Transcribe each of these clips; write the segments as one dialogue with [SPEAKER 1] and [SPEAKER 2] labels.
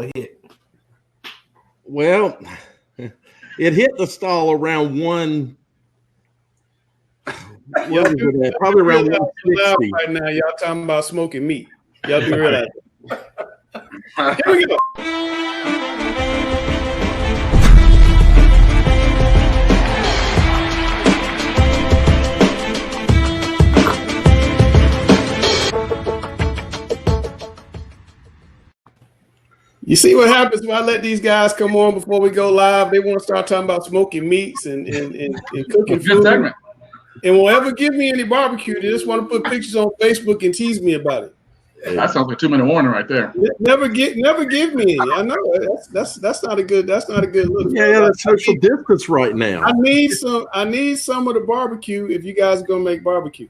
[SPEAKER 1] stall hit?
[SPEAKER 2] Well, it hit the stall around one. Probably around 160.
[SPEAKER 3] Right now, y'all talking about smoking meat. Y'all do realize that. Here we go. You see what happens when I let these guys come on before we go live? They want to start talking about smoking meats and cooking food. Segment. And won't ever give me any barbecue. They just want to put pictures on Facebook and tease me about it.
[SPEAKER 4] That sounds like 2-minute warning right there.
[SPEAKER 3] Never give me any. I know that's not a good look.
[SPEAKER 2] Yeah, that's social distance right now.
[SPEAKER 3] I need some of the barbecue if you guys are gonna make barbecue.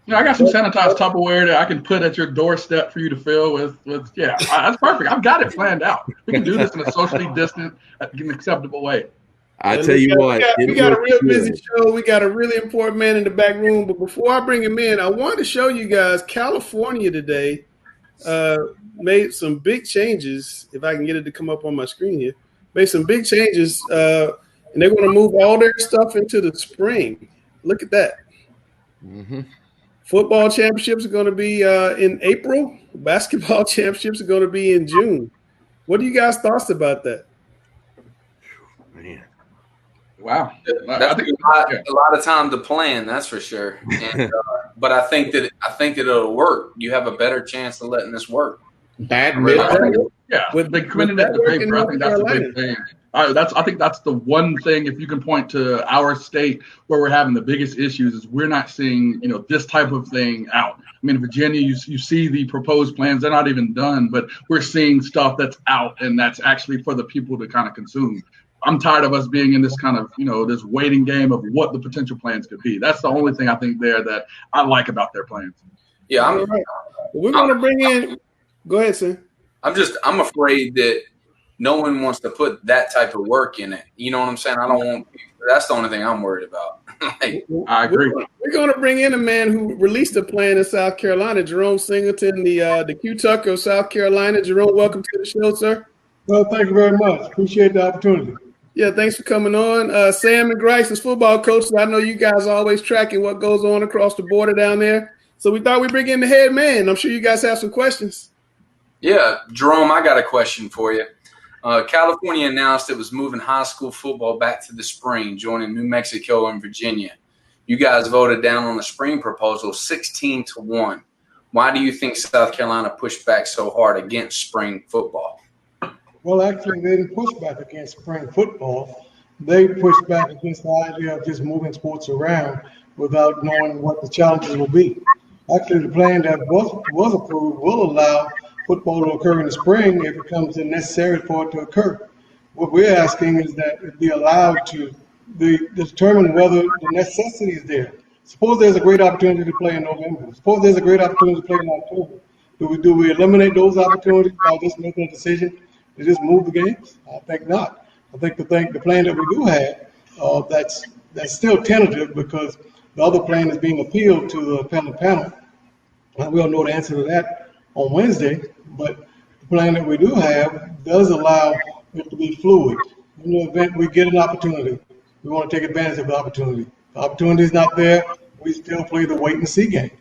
[SPEAKER 4] Yeah, I got some sanitized Tupperware that I can put at your doorstep for you to fill with. Yeah, that's perfect. I've got it planned out. We can do this in a socially distant, an acceptable way.
[SPEAKER 2] I tell you what,
[SPEAKER 3] we got a real busy show. We got a really important man in the back room. But before I bring him in, I wanted to show you guys California today made some big changes. If I can get it to come up on my screen here, made some big changes, and they're going to move all their stuff into the spring. Look at that.
[SPEAKER 2] Mm-hmm.
[SPEAKER 3] Football championships are going to be in April. Basketball championships are going to be in June. What do you guys thoughts about that?
[SPEAKER 2] Man.
[SPEAKER 4] Wow,
[SPEAKER 5] that's a lot of time to plan. That's for sure. And, but I think that it'll work. You have a better chance of letting this work.
[SPEAKER 4] With the committing at the big, I think that's the big thing. I think that's the one thing. If you can point to our state where we're having the biggest issues, is we're not seeing this type of thing out. I mean, Virginia, you see the proposed plans; they're not even done, but we're seeing stuff that's out and that's actually for the people to kind of consume. I'm tired of us being in this kind of, this waiting game of what the potential plans could be. That's the only thing I think there that I like about their plans.
[SPEAKER 5] Yeah,
[SPEAKER 3] we're going to bring in. Go ahead, sir.
[SPEAKER 5] I'm afraid that no one wants to put that type of work in it. You know what I'm saying? I don't want. That's the only thing I'm worried about.
[SPEAKER 4] I agree.
[SPEAKER 3] We're going to bring in a man who released a plan in South Carolina, Jerome Singleton, the Q Tucker of South Carolina. Jerome, welcome to the show, sir.
[SPEAKER 6] Well, thank you very much. Appreciate the opportunity.
[SPEAKER 3] Yeah, thanks for coming on. Sam and Grice is football coaches. I know you guys are always tracking what goes on across the border down there. So we thought we'd bring in the head man. I'm sure you guys have some questions.
[SPEAKER 5] Yeah, Jerome, I got a question for you. California announced it was moving high school football back to the spring, joining New Mexico and Virginia. You guys voted down on the spring proposal 16-1. Why do you think South Carolina pushed back so hard against spring football?
[SPEAKER 6] Well, actually, they didn't push back against spring football. They pushed back against the idea of just moving sports around without knowing what the challenges will be. Actually, the plan that was approved will allow football to occur in the spring if it becomes necessary for it to occur. What we're asking is that it be allowed to determine whether the necessity is there. Suppose there's a great opportunity to play in November. Suppose there's a great opportunity to play in October. Do we eliminate those opportunities by just making a decision to just move the games? I think not. I think the plan that we do have, that's still tentative because the other plan is being appealed to the appellate panel. We'll know the answer to that on Wednesday, but the plan that we do have does allow it to be fluid. In the event we get an opportunity, we want to take advantage of the opportunity. If the opportunity is not there, we still play the wait and see game.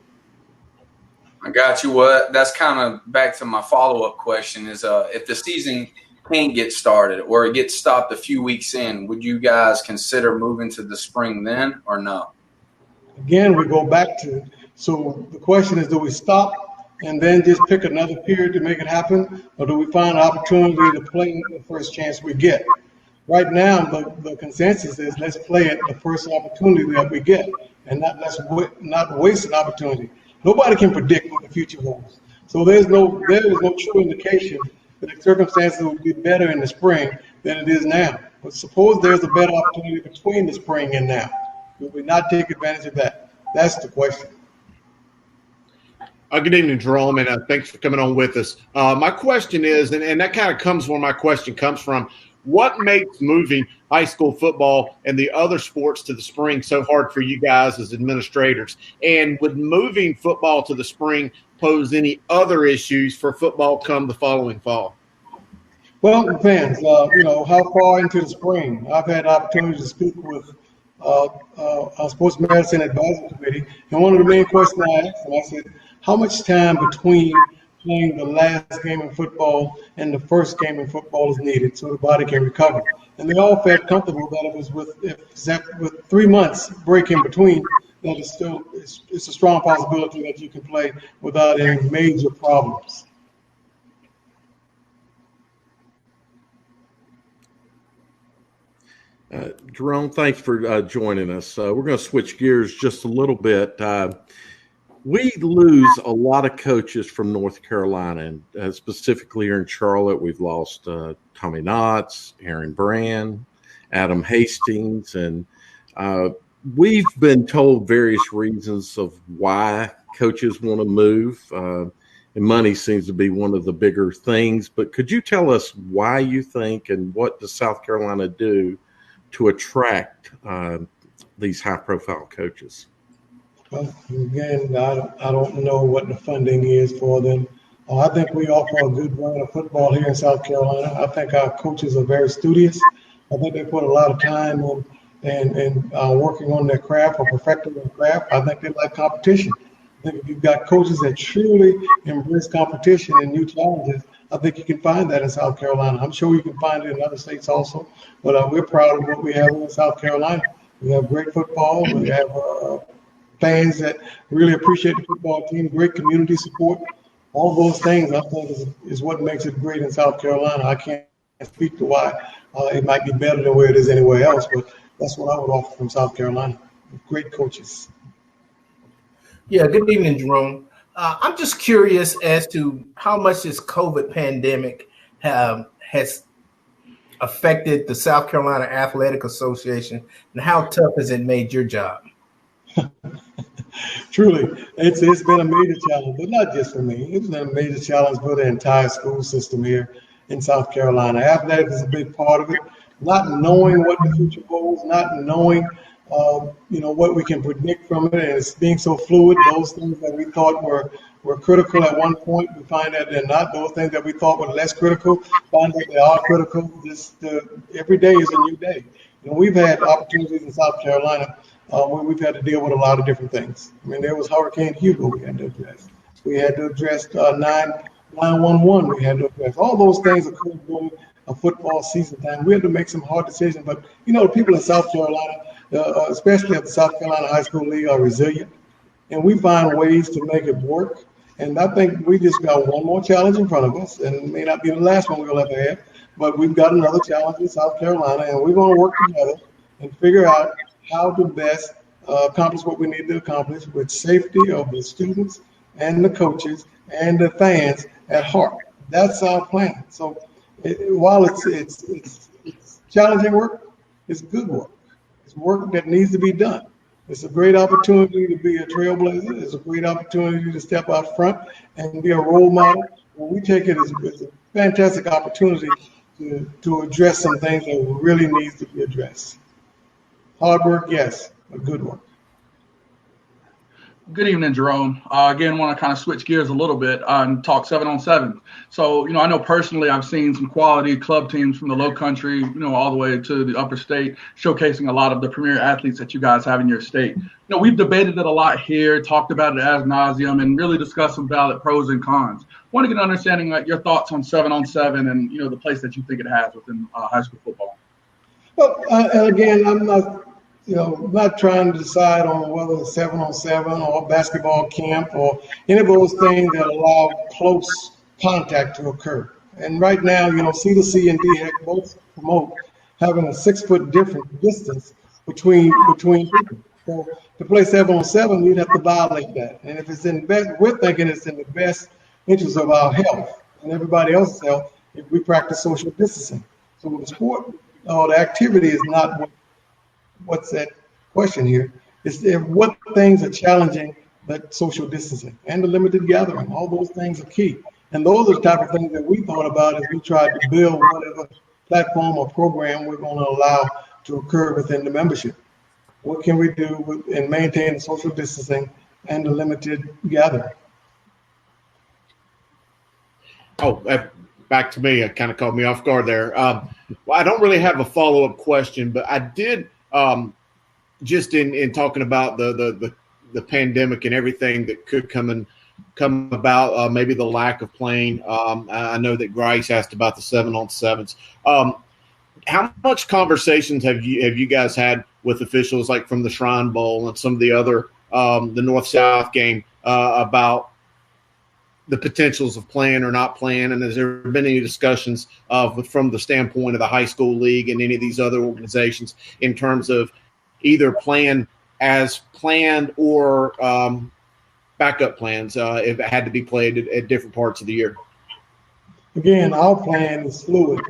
[SPEAKER 5] I got you. Well, that's kind of back to my follow-up question is if the season can't get started or it gets stopped a few weeks in, would you guys consider moving to the spring then or no?
[SPEAKER 6] Again, we go back to, so the question is, do we stop and then just pick another period to make it happen, or do we find an opportunity to play the first chance we get? Right now, the consensus is let's play it the first opportunity that we get and not waste an opportunity. Nobody can predict what the future holds. So there is no true indication that the circumstances will be better in the spring than it is now. But suppose there's a better opportunity between the spring and now. Will we not take advantage of that? That's the question.
[SPEAKER 7] Good evening, Jerome, and thanks for coming on with us. My question is, and that kind of comes where my question comes from, what makes moving high school football and the other sports to the spring so hard for you guys as administrators? And would moving football to the spring pose any other issues for football come the following fall?
[SPEAKER 6] Well, it depends. How far into the spring? I've had opportunity to speak with our sports medicine advisory committee, and one of the main questions I asked them, I said, how much time between playing the last game in football and the first game in football is needed so the body can recover? And they all felt comfortable that it was with 3 months break in between, that it's a strong possibility that you can play without any major problems.
[SPEAKER 2] Jerome, thanks for joining us. We're going to switch gears just a little bit. We lose a lot of coaches from North Carolina, and specifically here in Charlotte, we've lost Tommy Knotts, Aaron Brand, Adam Hastings, and we've been told various reasons of why coaches want to move, and money seems to be one of the bigger things. But could you tell us why you think, and what does South Carolina do to attract these high-profile coaches?
[SPEAKER 6] Well, again, I don't know what the funding is for them. I think we offer a good brand of football here in South Carolina. I think our coaches are very studious. I think they put a lot of time in working on their craft or perfecting their craft. I think they like competition. I think if you've got coaches that truly embrace competition and new challenges, I think you can find that in South Carolina. I'm sure you can find it in other states also, but we're proud of what we have in South Carolina. We have great football. We have fans that really appreciate the football team, great community support. All those things, I think, is what makes it great in South Carolina. I can't speak to why it might be better than where it is anywhere else, but that's what I would offer from South Carolina. Great coaches.
[SPEAKER 1] Yeah, good evening, Jerome. I'm just curious as to how much this COVID pandemic has affected the South Carolina Athletic Association, and how tough has it made your job?
[SPEAKER 6] Truly, it's been a major challenge, but not just for me. It's been a major challenge for the entire school system here in South Carolina. Athletics is a big part of it. Not knowing what the future holds, not knowing what we can predict from it, and it's being so fluid. Those things that we thought were critical at one point, we find that they're not. Those things that we thought were less critical, find that they are critical. Every day is a new day. We've had opportunities in South Carolina where we've had to deal with a lot of different things. I mean, there was Hurricane Hugo we had to address. We had to address 911. We had to address all those things occurred during a football season time. We had to make some hard decisions, but the people in South Carolina, especially at the South Carolina High School League, are resilient, and we find ways to make it work. And I think we just got one more challenge in front of us, and it may not be the last one we'll ever have, but we've got another challenge in South Carolina, and we're going to work together and figure out how to best accomplish what we need to accomplish with safety of the students and the coaches and the fans at heart. That's our plan. So while it's challenging work, it's good work. It's work that needs to be done. It's a great opportunity to be a trailblazer. It's a great opportunity to step out front and be a role model. And we take it as a fantastic opportunity to address some things that really needs to be addressed. Hard work, yes, but good work.
[SPEAKER 4] Good evening, Jerome. Again, want to kind of switch gears a little bit and talk 7-on-7. So, I know personally I've seen some quality club teams from the low country, all the way to the upper state, showcasing a lot of the premier athletes that you guys have in your state. We've debated it a lot here, talked about it ad nauseum, and really discussed some valid pros and cons. Want to get an understanding of your thoughts on 7-on-7 and, the place that you think it has within high school football.
[SPEAKER 6] Well, and again, I'm not trying to decide on whether it's 7-on-7 or basketball camp or any of those things that allow close contact to occur. And right now, C2C and DHEC both promote having a 6-foot different distance between people. So to play 7-on-7, you'd have to violate that. And if it's we're thinking it's in the best interest of our health and everybody else's health if we practice social distancing. So the sport or the activity is not what's that question here. It's what things are challenging that social distancing and the limited gathering. All those things are key. And those are the type of things that we thought about as we tried to build whatever platform or program we're going to allow to occur within the membership. What can we do and maintain the social distancing and the limited gathering?
[SPEAKER 7] Oh, back to me. It kind of caught me off guard there. Well, I don't really have a follow-up question, but I did just in talking about the pandemic and everything that could come about, maybe the lack of playing. I know that Grice asked about the 7-on-7s. How much conversations have you guys had with officials, like from the Shrine Bowl and some of the other the North-South game, about the potentials of playing or not playing? And has there been any discussions from the standpoint of the high school league and any of these other organizations in terms of either playing as planned or backup plans if it had to be played at different parts of the year?
[SPEAKER 6] Again, our plan is fluid.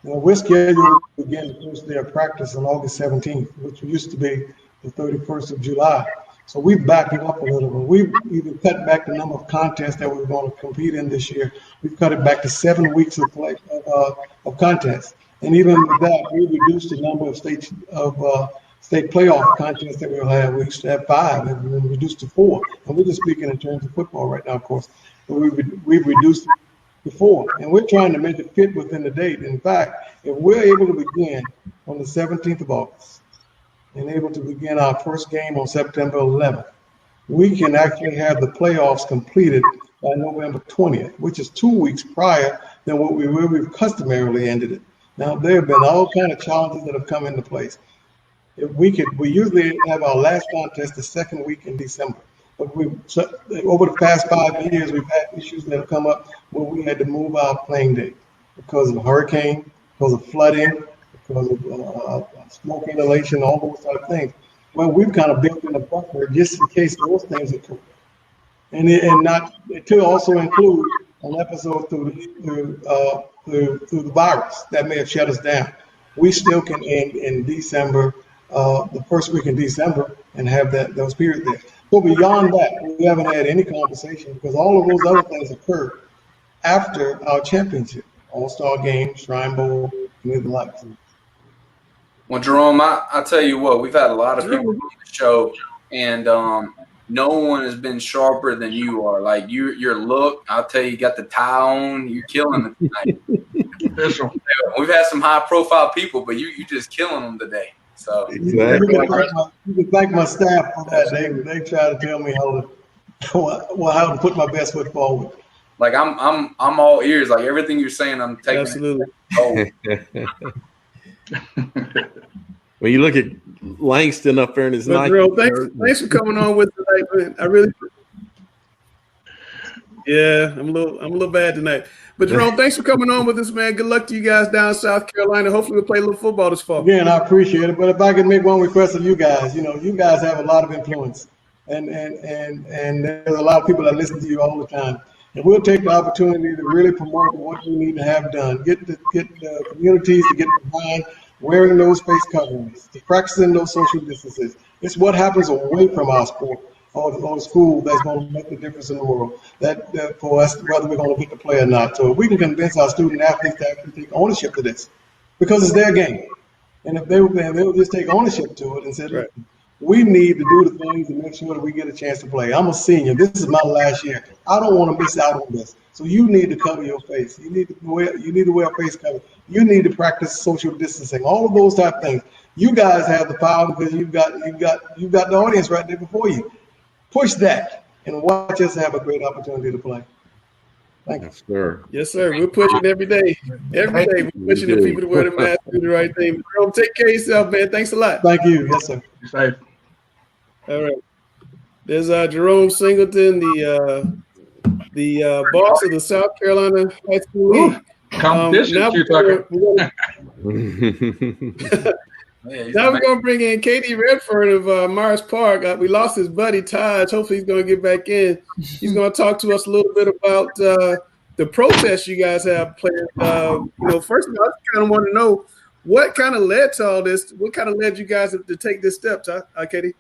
[SPEAKER 6] We're scheduled to begin the first day of practice on August 17th, which used to be the 31st of July. So we backed it up a little bit. We've even cut back the number of contests that we're going to compete in this year. We've cut it back to 7 weeks of play of contests, and even with that, we reduced the number of state playoff contests that we'll have. We used to have 5, and we reduced to 4. And we're just speaking in terms of football right now, of course. But we've reduced it to 4, and we're trying to make it fit within the date. In fact, if we're able to begin on the 17th of August, and able to begin our first game on September 11th, we can actually have the playoffs completed by November 20th, which is 2 weeks prior than where we've customarily ended it. Now, there have been all kind of challenges that have come into place. If we usually have our last contest the second week in December. But over the past 5 years, we've had issues that have come up where we had to move our playing date because of hurricane, because of flooding, because of smoke inhalation, all those type of things. Well, we've kind of built in a buffer just in case those things occur, and it could also include an episode through the virus that may have shut us down. We still can end in December, the first week in December, and have those periods there. So beyond that, we haven't had any conversation because all of those other things occurred after our championship, All-Star Game, Shrine Bowl, and the likes.
[SPEAKER 5] Well, Jerome, I tell you what, we've had a lot of people on the show, and no one has been sharper than you are. Like your look, I'll tell you, you got the tie on, you're killing it tonight. We've had some high-profile people, but you just killing them today. So
[SPEAKER 2] exactly.
[SPEAKER 6] You can thank my staff for that. They try to tell me how to put my best foot forward.
[SPEAKER 5] Like I'm all ears. Like everything you're saying, I'm taking.
[SPEAKER 3] Absolutely.
[SPEAKER 2] When you look at Langston up there in his night.
[SPEAKER 3] Thanks for coming on with tonight, man. I really. Yeah, I'm a little bad tonight. But Jerome, thanks for coming on with us, man. Good luck to you guys down in South Carolina. Hopefully we'll play a little football this fall.
[SPEAKER 6] Again, I appreciate it. But if I could make one request of you guys, you guys have a lot of influence. And there's a lot of people that listen to you all the time. And we'll take the opportunity to really promote what we need to have done. Get the communities to get behind wearing those face coverings, to practicing those social distances. It's what happens away from our sport or school that's going to make the difference in the world. That for us, whether we're going to get to play or not. So if we can convince our student athletes to actually take ownership to this, because it's their game. And if they'll just take ownership to it and say, right, we need to do the things to make sure that we get a chance to play. I'm a senior. This is my last year. I don't want to miss out on this. So you need to cover your face. You need to wear a face cover. You need to practice social distancing. All of those type of things. You guys have the power because you've got the audience right there before you. Push that and watch us have a great opportunity to play. Thank you.
[SPEAKER 2] Yes, sir.
[SPEAKER 3] Yes, sir. We're pushing every day. Every day we're pushing the people to wear the mask, do the right thing. Jerome, take care of yourself, man. Thanks a lot.
[SPEAKER 6] Thank you. Yes, sir.
[SPEAKER 4] Be safe.
[SPEAKER 3] All right. There's Jerome Singleton, the boss of the South Carolina High School League.
[SPEAKER 4] Competition,
[SPEAKER 3] Now we're going to bring in Katie Redfearn of Myers Park. We lost his buddy, Tahj. Hopefully he's going to get back in. He's going to talk to us a little bit about the protests you guys have planned. First of all, I kind of want to know what kind of led to all this. What kind of led you guys to take this step, Katie?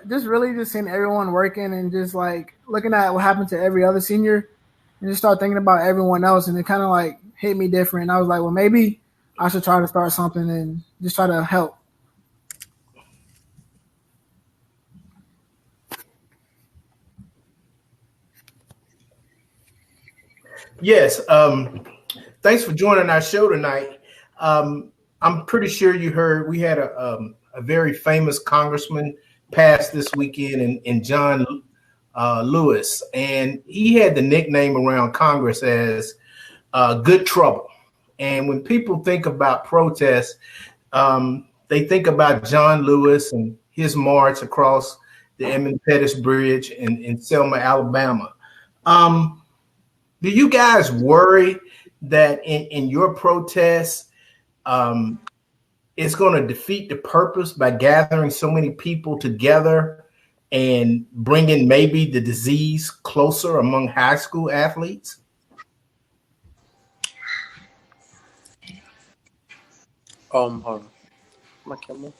[SPEAKER 8] Just seeing everyone working and just like looking at what happened to every other senior and just start thinking about everyone else. And it kind of like hit me different. And I was like, well, maybe I should try to start something and just try to help.
[SPEAKER 1] Yes. Thanks for joining our show tonight. I'm pretty sure you heard we had a very famous congressman pass this weekend in John Lewis, and he had the nickname around Congress as Good Trouble. And when people think about protests, they think about John Lewis and his march across the Edmund Pettus Bridge in Selma, Alabama. Do you guys worry that in your protests, it's going to defeat the purpose by gathering so many people together and bringing maybe the disease closer among high school athletes?
[SPEAKER 9] Hold on. My camera.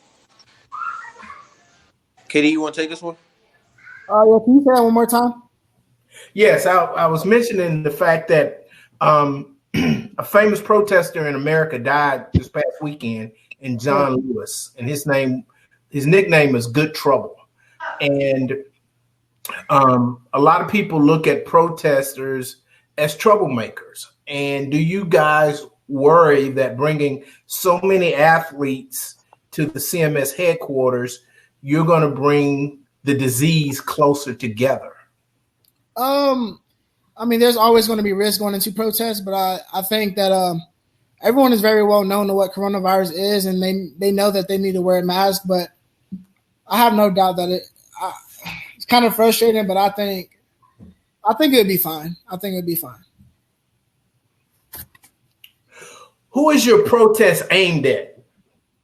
[SPEAKER 9] Katie, you want to take this one?
[SPEAKER 8] Yeah, can you say that one more time?
[SPEAKER 1] Yes, I was mentioning the fact that a famous protester in America died this past weekend, in John Lewis, and his nickname is Good Trouble. And a lot of people look at protesters as troublemakers. And do you guys worry that bringing so many athletes to the CMS headquarters, you're going to bring the disease closer together?
[SPEAKER 8] I mean, there's always going to be risk going into protests, but I think that everyone is very well known to what coronavirus is, and they know that they need to wear a mask. But I have no doubt that it's kind of frustrating, but I think it would be fine. I think it would be fine.
[SPEAKER 1] Who is your protest aimed at?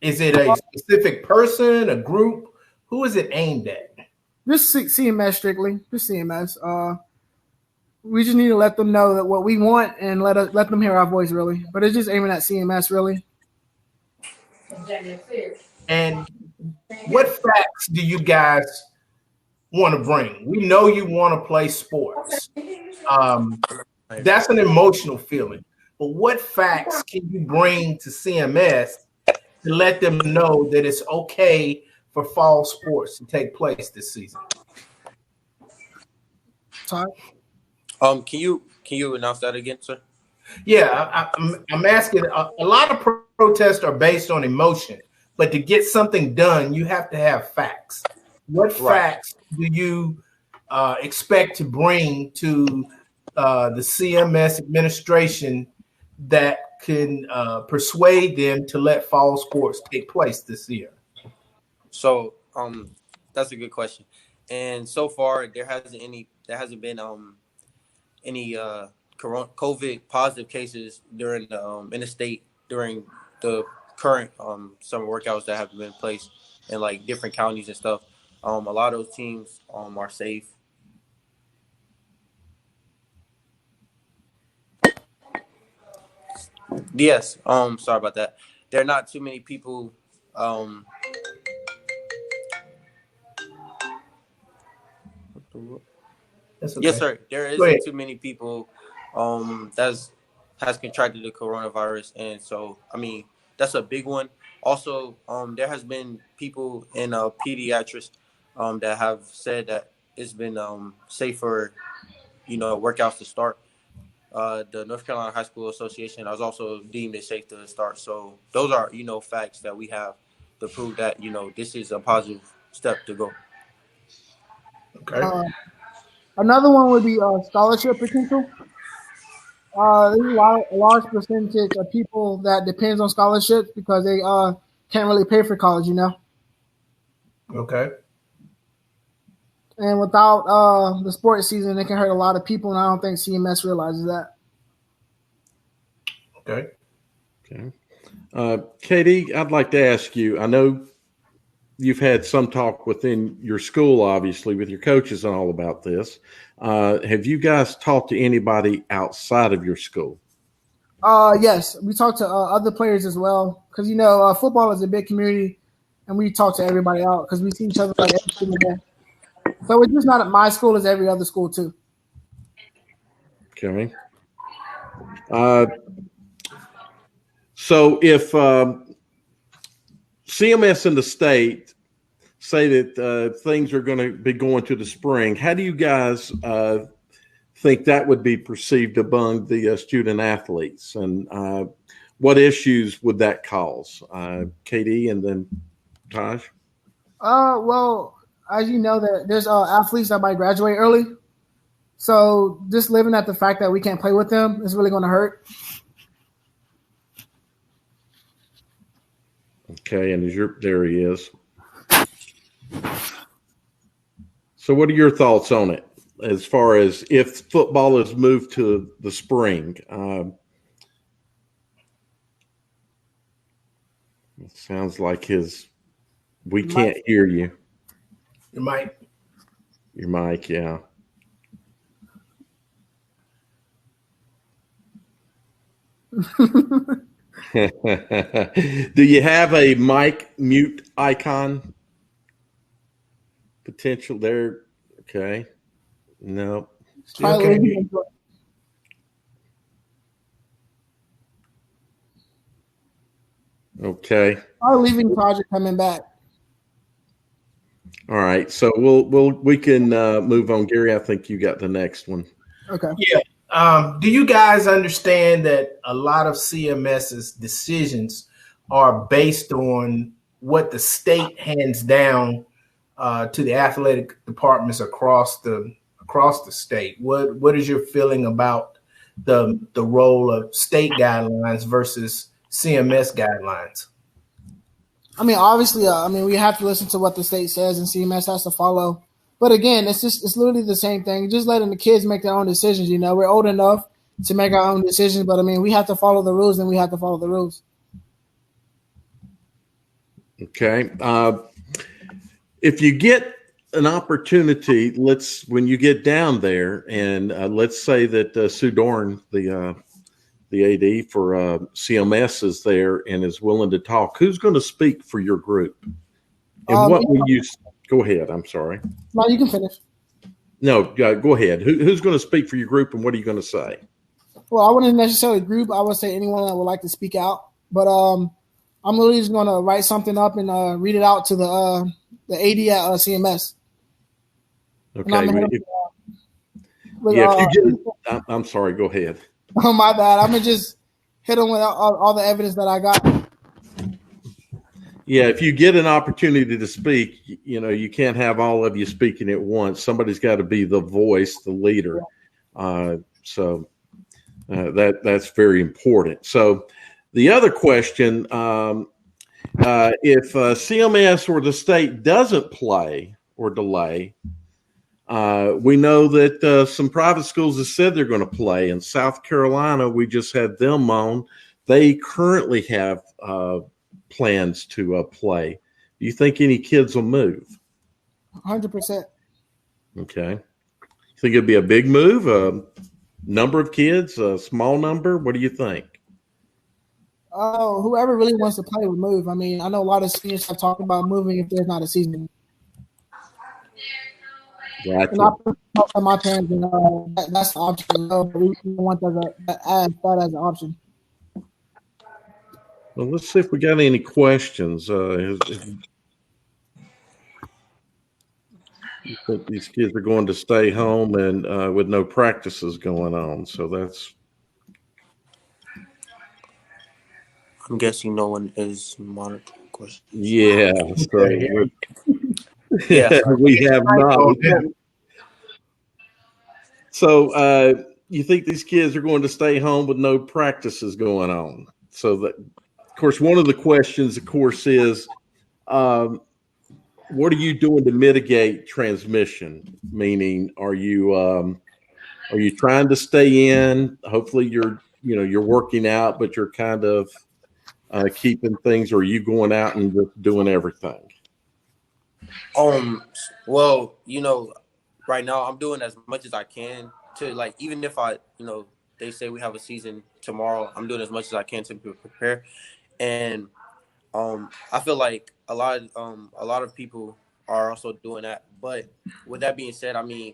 [SPEAKER 1] Is it a specific person, a group? Who is it aimed at?
[SPEAKER 8] Just CMS strictly. Just CMS. We just need to let them know that what we want and let them hear our voice, really. But it's just aiming at CMS, really.
[SPEAKER 1] And what facts do you guys want to bring? We know you want to play sports. That's an emotional feeling. But what facts can you bring to CMS to let them know that it's okay for fall sports to take place this season?
[SPEAKER 8] Tahj?
[SPEAKER 9] Can you announce that again, sir?
[SPEAKER 1] Yeah, I'm asking. A lot of protests are based on emotion, but to get something done, you have to have facts. What facts do you expect to bring to the CMS administration that can persuade them to let fall sports take place this year?
[SPEAKER 9] So that's a good question. And so far, there hasn't been any COVID positive cases during the in the state during the current summer workouts that have been placed in like different counties and stuff. A lot of those teams are safe. Yes. Sorry about that. There are not too many people.
[SPEAKER 1] Okay.
[SPEAKER 9] Yes, sir. There isn't too many people has contracted the coronavirus, and so I mean that's a big one. Also, there has been people in pediatrics that have said that it's been safer, workouts to start. The North Carolina High School Association has also deemed it safe to start. So those are facts that we have to prove that this is a positive step to go.
[SPEAKER 1] Okay.
[SPEAKER 8] Another one would be scholarship potential. There's a large percentage of people that depends on scholarships because they can't really pay for college,
[SPEAKER 1] Okay.
[SPEAKER 8] And without the sports season, it can hurt a lot of people, and I don't think CMS realizes that.
[SPEAKER 1] Okay.
[SPEAKER 2] Katie, I'd like to ask you, I know you've had some talk within your school, obviously, with your coaches and all about this. Have you guys talked to anybody outside of your school?
[SPEAKER 8] Yes, we talked to other players as well because, football is a big community, and we talk to everybody out because we see each other like every single day. So it's just not at my school; it's every other school too.
[SPEAKER 2] Okay. So if CMS in the state say that things are going to be going to the spring, how do you guys think that would be perceived among the student athletes, and what issues would that cause? KD and then Tahj?
[SPEAKER 8] Well, as you know, that there's athletes that might graduate early. So just living at the fact that we can't play with them is really going to hurt.
[SPEAKER 2] Okay, and there he is. So what are your thoughts on it as far as if football is moved to the spring? It sounds like we can't hear you.
[SPEAKER 1] Your mic.
[SPEAKER 2] Your mic, yeah. Do you have a mic mute icon potential there? Okay. No.
[SPEAKER 8] Okay.
[SPEAKER 2] Okay.
[SPEAKER 8] Our leaving project coming back.
[SPEAKER 2] All right. So we can move on. Gary, I think you got the next one.
[SPEAKER 8] Okay.
[SPEAKER 1] Yeah. Do you guys understand that a lot of CMS's decisions are based on what the state hands down to the athletic departments across the state? What is your feeling about the role of state guidelines versus CMS guidelines?
[SPEAKER 8] I mean, obviously, we have to listen to what the state says, and CMS has to follow. But again, it's literally the same thing. Just letting the kids make their own decisions. You know, we're old enough to make our own decisions, but I mean, we have to follow the rules, and we have to follow the rules.
[SPEAKER 2] Okay. If you get an opportunity, when you get down there, and let's say that Sue Dorn, the AD for CMS, is there and is willing to talk, who's going to speak for your group? And what will you? Go ahead. I'm sorry.
[SPEAKER 8] No, you can finish.
[SPEAKER 2] No, go ahead. Who's going to speak for your group, and what are you going to say?
[SPEAKER 8] Well, I wouldn't necessarily group. I would say anyone that would like to speak out. But I'm literally just going to write something up and read it out to the AD at CMS.
[SPEAKER 2] Okay. I'm sorry. Go ahead.
[SPEAKER 8] Oh, my bad. I'm going to just hit them with all the evidence that I got.
[SPEAKER 2] Yeah, if you get an opportunity to speak, you can't have all of you speaking at once. Somebody's got to be the voice, the leader. So that's very important. So the other question, if CMS or the state doesn't play or delay, we know that some private schools have said they're going to play. In South Carolina, we just had them on. They currently have plans to play. Do you think any kids will move?
[SPEAKER 8] 100%.
[SPEAKER 2] Okay. You think it'd be a big move? A number of kids? A small number? What do you think?
[SPEAKER 8] Oh, whoever really wants to play would move. I mean, I know a lot of seniors have talked about moving if there's not a season.
[SPEAKER 2] Gotcha.
[SPEAKER 8] And I talked to my parents, and that's the option. We want that as an option.
[SPEAKER 2] Well, let's see if we got any questions. You think these kids are going to stay home and with no practices going on? So that's.
[SPEAKER 9] I'm guessing no one is monitoring questions.
[SPEAKER 2] Yeah. So
[SPEAKER 9] Yeah.
[SPEAKER 2] We have not. So you think these kids are going to stay home with no practices going on? So that. Of course, one of the questions, is, what are you doing to mitigate transmission? Meaning, are you trying to stay in? Hopefully, you're working out, but you're kind of keeping things. Or are you going out and just doing everything?
[SPEAKER 9] Well, right now I'm doing as much as I can to even if they say we have a season tomorrow, I'm doing as much as I can to prepare. And I feel like a lot of people are also doing that. But with that being said, I mean,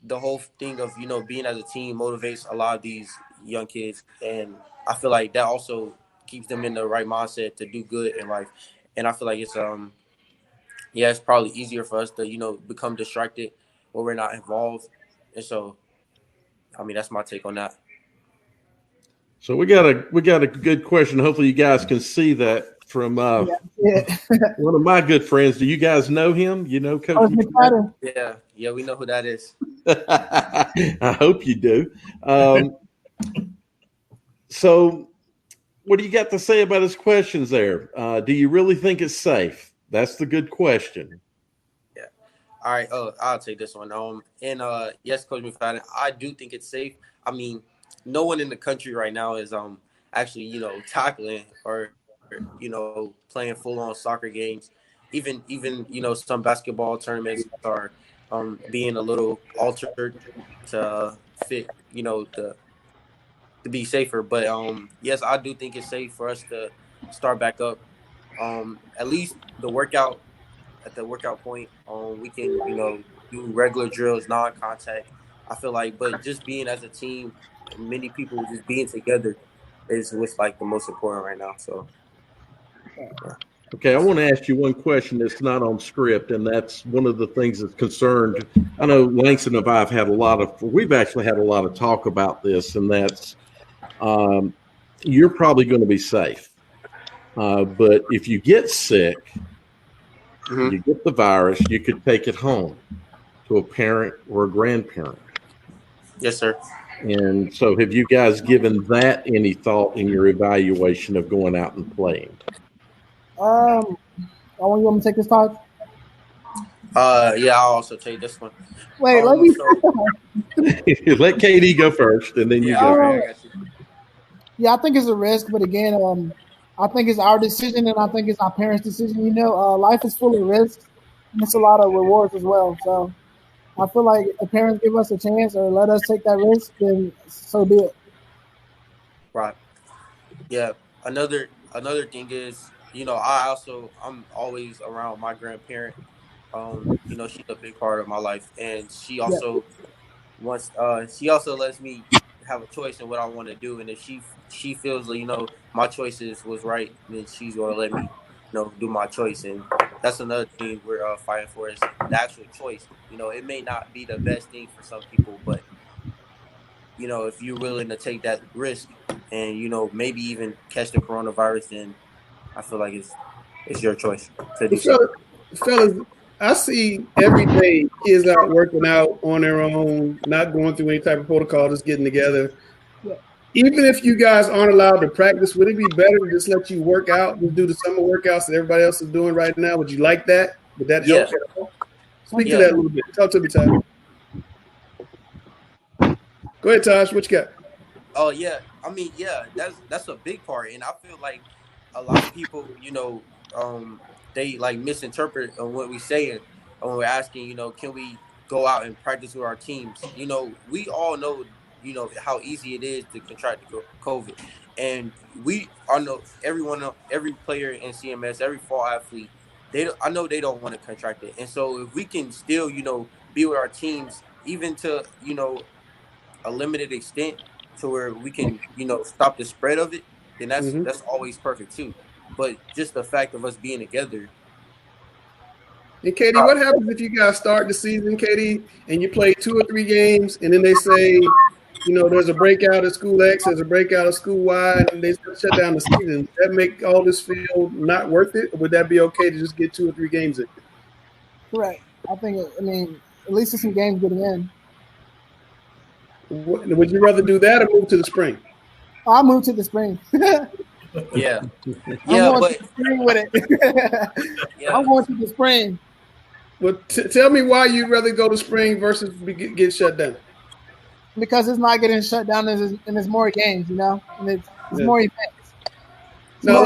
[SPEAKER 9] the whole thing of being as a team motivates a lot of these young kids, and I feel like that also keeps them in the right mindset to do good in life. And I feel like it's it's probably easier for us to become distracted when we're not involved, and so I mean, that's my take on that.
[SPEAKER 2] So we got a good question. Hopefully you guys can see that from one of my good friends. Do you guys know him? You know Coach
[SPEAKER 8] McFadden?
[SPEAKER 9] Yeah, we know who that is.
[SPEAKER 2] I hope you do. So what do you got to say about his questions there? Do you really think it's safe? That's the good question.
[SPEAKER 9] Yeah. All right. I'll take this one. Yes, Coach McFadden, I do think it's safe. I mean, no one in the country right now is actually tackling or playing full on soccer games. Even some basketball tournaments are being a little altered to fit to be safer. But yes, I do think it's safe for us to start back up. At least at the workout point, we can do regular drills, non-contact. I feel like, but just being as a team, many people just being together is what's like the most important right now. So, yeah.
[SPEAKER 2] Okay, I want to ask you one question that's not on script, and that's one of the things that's concerned. I know Langston and I have we've actually had a lot of talk about this, and that's you're probably going to be safe. But if you get sick, you get the virus, you could take it home to a parent or a grandparent.
[SPEAKER 9] Yes, sir.
[SPEAKER 2] And so have you guys given that any thought in your evaluation of going out and playing?
[SPEAKER 8] You want me to take this, Tahj?
[SPEAKER 9] Yeah, I'll also take this one.
[SPEAKER 8] Wait, let me.
[SPEAKER 2] Let KD go first, and then you go.
[SPEAKER 8] Yeah, I think it's a risk, but again, I think it's our decision, and I think it's our parents' decision. Life is full of risks, and it's a lot of rewards as well. So I feel like if the parents give us a chance or let us take that risk, then so be it.
[SPEAKER 9] Right. Yeah. Another thing is, I'm always around my grandparent. She's a big part of my life, and she also she also lets me have a choice in what I want to do, and if she feels my choices was right, then she's gonna let me do my choice, and that's another thing we're fighting for is the actual choice. It may not be the best thing for some people, but if you're willing to take that risk and maybe even catch the coronavirus, then I feel like it's your choice to do so.
[SPEAKER 3] Fellas, I see every day kids out working out on their own, not going through any type of protocol, just getting together. Yeah. Even if you guys aren't allowed to practice, would it be better to just let you work out and do the summer workouts that everybody else is doing right now? Would you like that? Would that help? Speak to that a little bit. Talk to me, Tahj. Go ahead, Tahj. What you got?
[SPEAKER 9] Oh yeah, I mean, yeah, that's a big part, and I feel like a lot of people, they like misinterpret what we saying when we're asking, can we go out and practice with our teams? We all know, how easy it is to contract COVID, and every player in CMS, every fall athlete, I know they don't want to contract it, and so if we can still, be with our teams, even to, a limited extent, to where we can, stop the spread of it, then that's always perfect too. But just the fact of us being together.
[SPEAKER 3] And KD, what happens if you guys start the season, KD, and you play 2 or 3 games, and then they say, there's a breakout at school X, there's a breakout at school Y, and they shut down the season? Does that make all this feel not worth it? Or would that be okay to just get 2 or 3 games in?
[SPEAKER 8] Correct. I think, at least there's some games getting in.
[SPEAKER 3] Would you rather do that or move to the spring?
[SPEAKER 8] I'll move to the spring.
[SPEAKER 9] Yeah.
[SPEAKER 8] I'm going to the spring with it. Yeah. I'm going to the spring.
[SPEAKER 3] Well, tell me why you'd rather go to spring versus get shut down.
[SPEAKER 8] Because it's not getting shut down, and there's more games, and it's more events.
[SPEAKER 3] Now,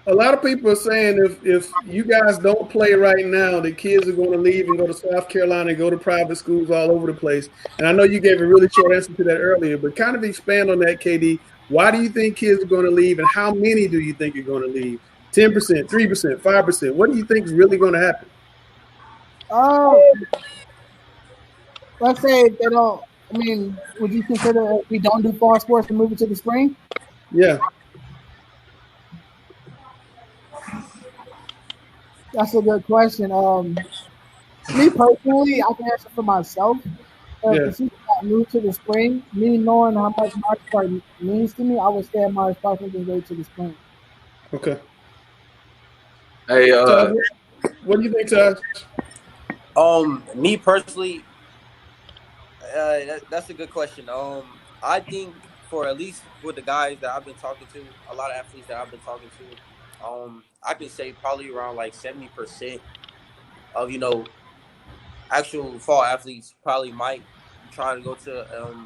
[SPEAKER 3] a lot of people are saying if you guys don't play right now, the kids are going to leave and go to South Carolina and go to private schools all over the place. And I know you gave a really short answer to that earlier, but kind of expand on that, KD. Why do you think kids are going to leave, and how many do you think are going to leave? 10%, 3%, 5%? What do you think is really going to happen?
[SPEAKER 8] Let's say if they don't. Would you consider if we don't do fall sports to move it to the spring?
[SPEAKER 3] Yeah.
[SPEAKER 8] That's a good question. Me personally, I can answer for myself. The season got moved to the spring, me knowing how much martial art means to me, I would stay at martial arts and just wait to the spring.
[SPEAKER 3] Okay.
[SPEAKER 5] Hey,
[SPEAKER 3] Tahj, what do you think, Tahj?
[SPEAKER 9] Me personally, that's a good question. I think for at least with the guys that I've been talking to, a lot of athletes that I've been talking to, I can say probably around like 70% of actual fall athletes probably might try to go to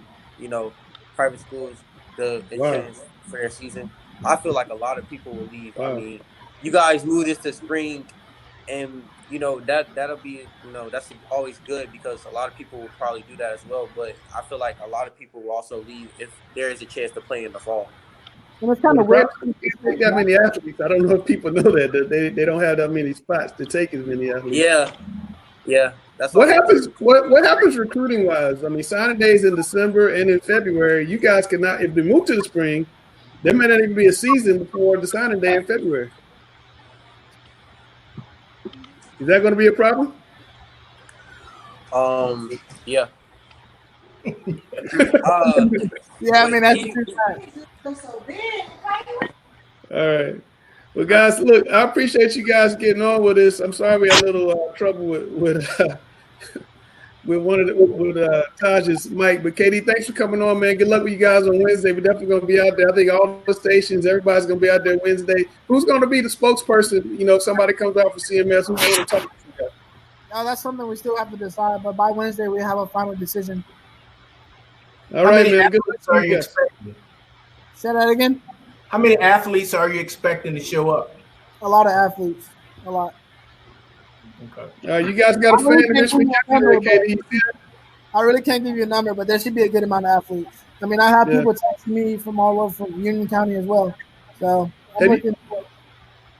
[SPEAKER 9] private schools the
[SPEAKER 3] Wow.
[SPEAKER 9] chance for their season. I feel like a lot of people will leave.
[SPEAKER 3] Wow.
[SPEAKER 9] I mean, you guys move this to spring, and that'll be that's always good because a lot of people will probably do that as well. But I feel like a lot of people will also leave if there is a chance to play in the fall.
[SPEAKER 8] And it's kind of weird.
[SPEAKER 3] They got many athletes. I don't know if people know that they don't have that many spots to take as many athletes.
[SPEAKER 9] Yeah. That's
[SPEAKER 3] what happens. What happens recruiting wise? I mean, signing days in December and in February. You guys cannot. If they move to the spring, there may not even be a season before the signing day in February. Is that going to be a problem?
[SPEAKER 9] Yeah.
[SPEAKER 8] Yeah, I mean that's true.
[SPEAKER 3] All right. Well, guys, look, I appreciate you guys getting on with this. I'm sorry we had a little trouble with Tahj's mic, but Katie, thanks for coming on, man. Good luck with you guys on Wednesday. We're definitely going to be out there. I think all the stations, everybody's going to be out there Wednesday. Who's going to be the spokesperson? If somebody comes out for CMS, who's going to talk to you guys?
[SPEAKER 8] No, that's something we still have to decide, but by Wednesday we have a final decision.
[SPEAKER 3] All right, man. Good luck
[SPEAKER 1] are
[SPEAKER 3] to
[SPEAKER 1] you
[SPEAKER 3] you guys.
[SPEAKER 1] expecting?
[SPEAKER 8] Say that again.
[SPEAKER 1] How many athletes are you expecting to show up?
[SPEAKER 8] A lot of athletes. A lot.
[SPEAKER 1] Okay.
[SPEAKER 3] You guys got a fan of this week, Katie?
[SPEAKER 8] I really can't give you a number, but there should be a good amount of athletes. I mean, I have people texting me from all over, from Union County as well. So I'm looking for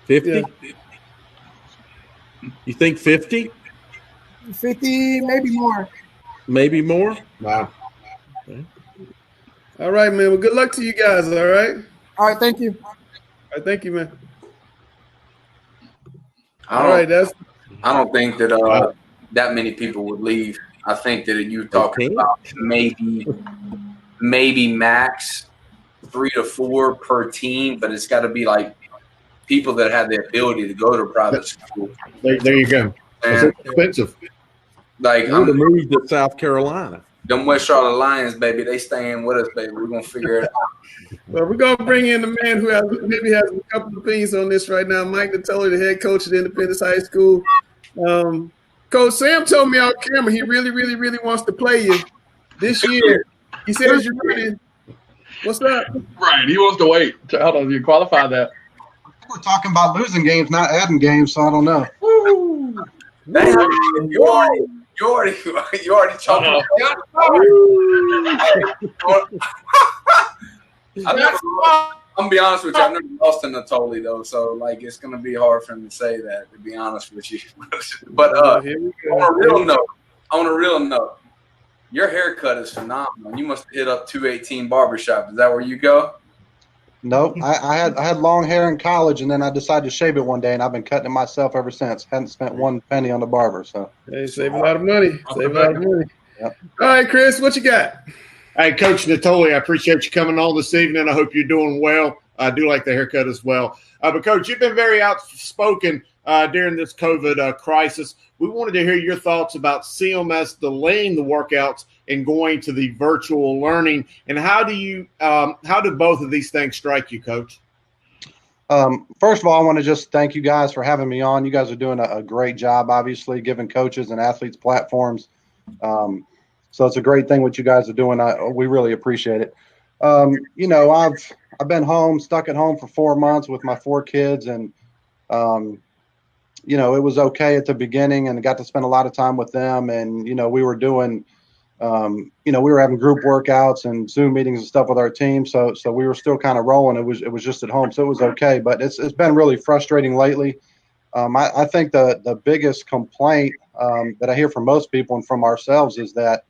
[SPEAKER 2] 50? Yeah. You think 50?
[SPEAKER 8] 50, maybe more.
[SPEAKER 2] Maybe more?
[SPEAKER 7] Wow.
[SPEAKER 2] Okay.
[SPEAKER 3] All right, man. Well, good luck to you guys, all right?
[SPEAKER 8] All right, thank you.
[SPEAKER 3] All right, thank you, man.
[SPEAKER 5] I don't think that that many people would leave. I think that you're talking about maybe max 3 to 4 per team, but it's got to be like people that have the ability to go to private school.
[SPEAKER 7] There you go. It's expensive.
[SPEAKER 5] Like
[SPEAKER 2] I'm moving to South Carolina.
[SPEAKER 5] Them West Charlotte Lions, baby, they staying with us, baby. We're gonna figure it out.
[SPEAKER 3] Well, we're gonna bring in the man who maybe has a couple of opinions on this right now, Mike Natoli, the head coach at Independence High School. Coach Sam told me off camera he really, really, really wants to play you this year. He says you're ready. What's up?
[SPEAKER 4] Right, he wants to wait. Hold on, you qualify that.
[SPEAKER 10] We're talking about losing games, not adding games, so I don't know.
[SPEAKER 5] Damn, you already choked on I'm gonna be honest with you. I've never lost to Natoli though, so like it's gonna be hard for him to say that. To be honest with you, but on a real note, your haircut is phenomenal. You must have hit up 218 Barbershop. Is that where you go?
[SPEAKER 10] Nope. I had long hair in college, and then I decided to shave it one day, and I've been cutting it myself ever since. Hadn't spent one penny on the barber. So
[SPEAKER 3] hey, save a lot of money. Yep. All right, Chris, what you got?
[SPEAKER 7] Hey, Coach Natoli, I appreciate you coming on this evening. I hope you're doing well. I do like the haircut as well. But, Coach, you've been very outspoken during this COVID crisis. We wanted to hear your thoughts about CMS delaying the workouts and going to the virtual learning. And how do both of these things strike you, Coach?
[SPEAKER 10] First of all, I want to just thank you guys for having me on. You guys are doing a great job, obviously, giving coaches and athletes platforms. So it's a great thing what you guys are doing. We really appreciate it. I've been stuck at home for 4 months with my 4 kids, and it was okay at the beginning, and got to spend a lot of time with them. And we were doing, we were having group workouts and Zoom meetings and stuff with our team. So we were still kind of rolling. It was just at home, so it was okay. But it's been really frustrating lately. I think the biggest complaint that I hear from most people and from ourselves is that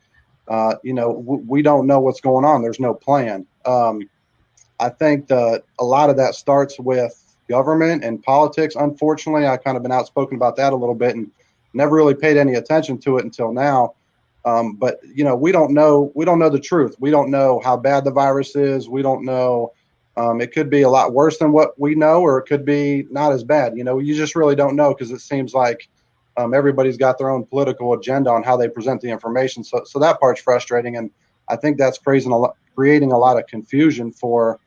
[SPEAKER 10] we don't know what's going on. There's no plan. I think a lot of that starts with government and politics. Unfortunately, I've kind of been outspoken about that a little bit and never really paid any attention to it until now. But we don't know the truth. We don't know how bad the virus is. We don't know. It could be a lot worse than what we know, or it could be not as bad. You just really don't know, because it seems like everybody's got their own political agenda on how they present the information. So that part's frustrating, and I think that's creating a lot of confusion for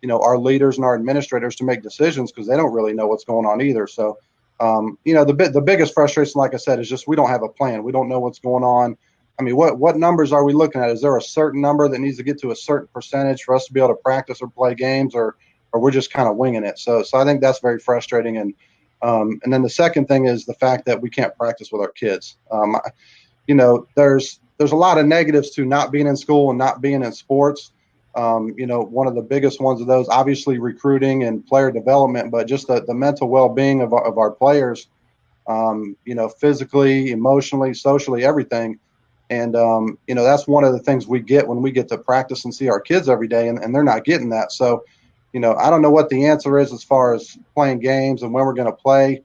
[SPEAKER 10] our leaders and our administrators to make decisions, because they don't really know what's going on either. So the biggest frustration, like I said, is just we don't have a plan. We don't know what's going on. I mean, what numbers are we looking at? Is there a certain number that needs to get to a certain percentage for us to be able to practice or play games, or we're just kind of winging it? So I think that's very frustrating. And then the second thing is the fact that we can't practice with our kids. There's a lot of negatives to not being in school and not being in sports. One of the biggest ones of those, obviously recruiting and player development, but just the mental well-being of our players, physically, emotionally, socially, everything. And, that's one of the things we get when we get to practice and see our kids every day, and they're not getting that. So, I don't know what the answer is as far as playing games and when we're going to play,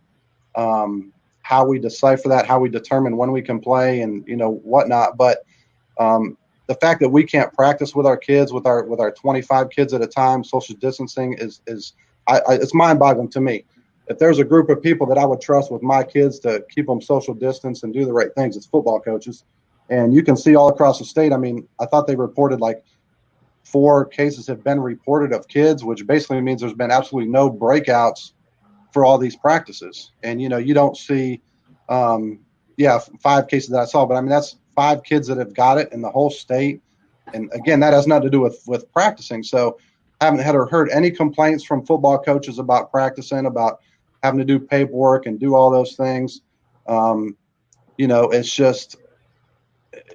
[SPEAKER 10] how we decipher that, how we determine when we can play and, whatnot. But the fact that we can't practice with our kids, with our 25 kids at a time, social distancing is it's mind-boggling to me. If there's a group of people that I would trust with my kids to keep them social distance and do the right things, it's football coaches. And you can see all across the state. I mean, I thought they reported like 4 cases have been reported of kids, which basically means there's been absolutely no breakouts for all these practices. And, you don't see, 5 cases that I saw, but I mean, that's 5 kids that have got it in the whole state. And again, that has nothing to do with practicing. So I haven't heard any complaints from football coaches about practicing, about having to do paperwork and do all those things. It's just,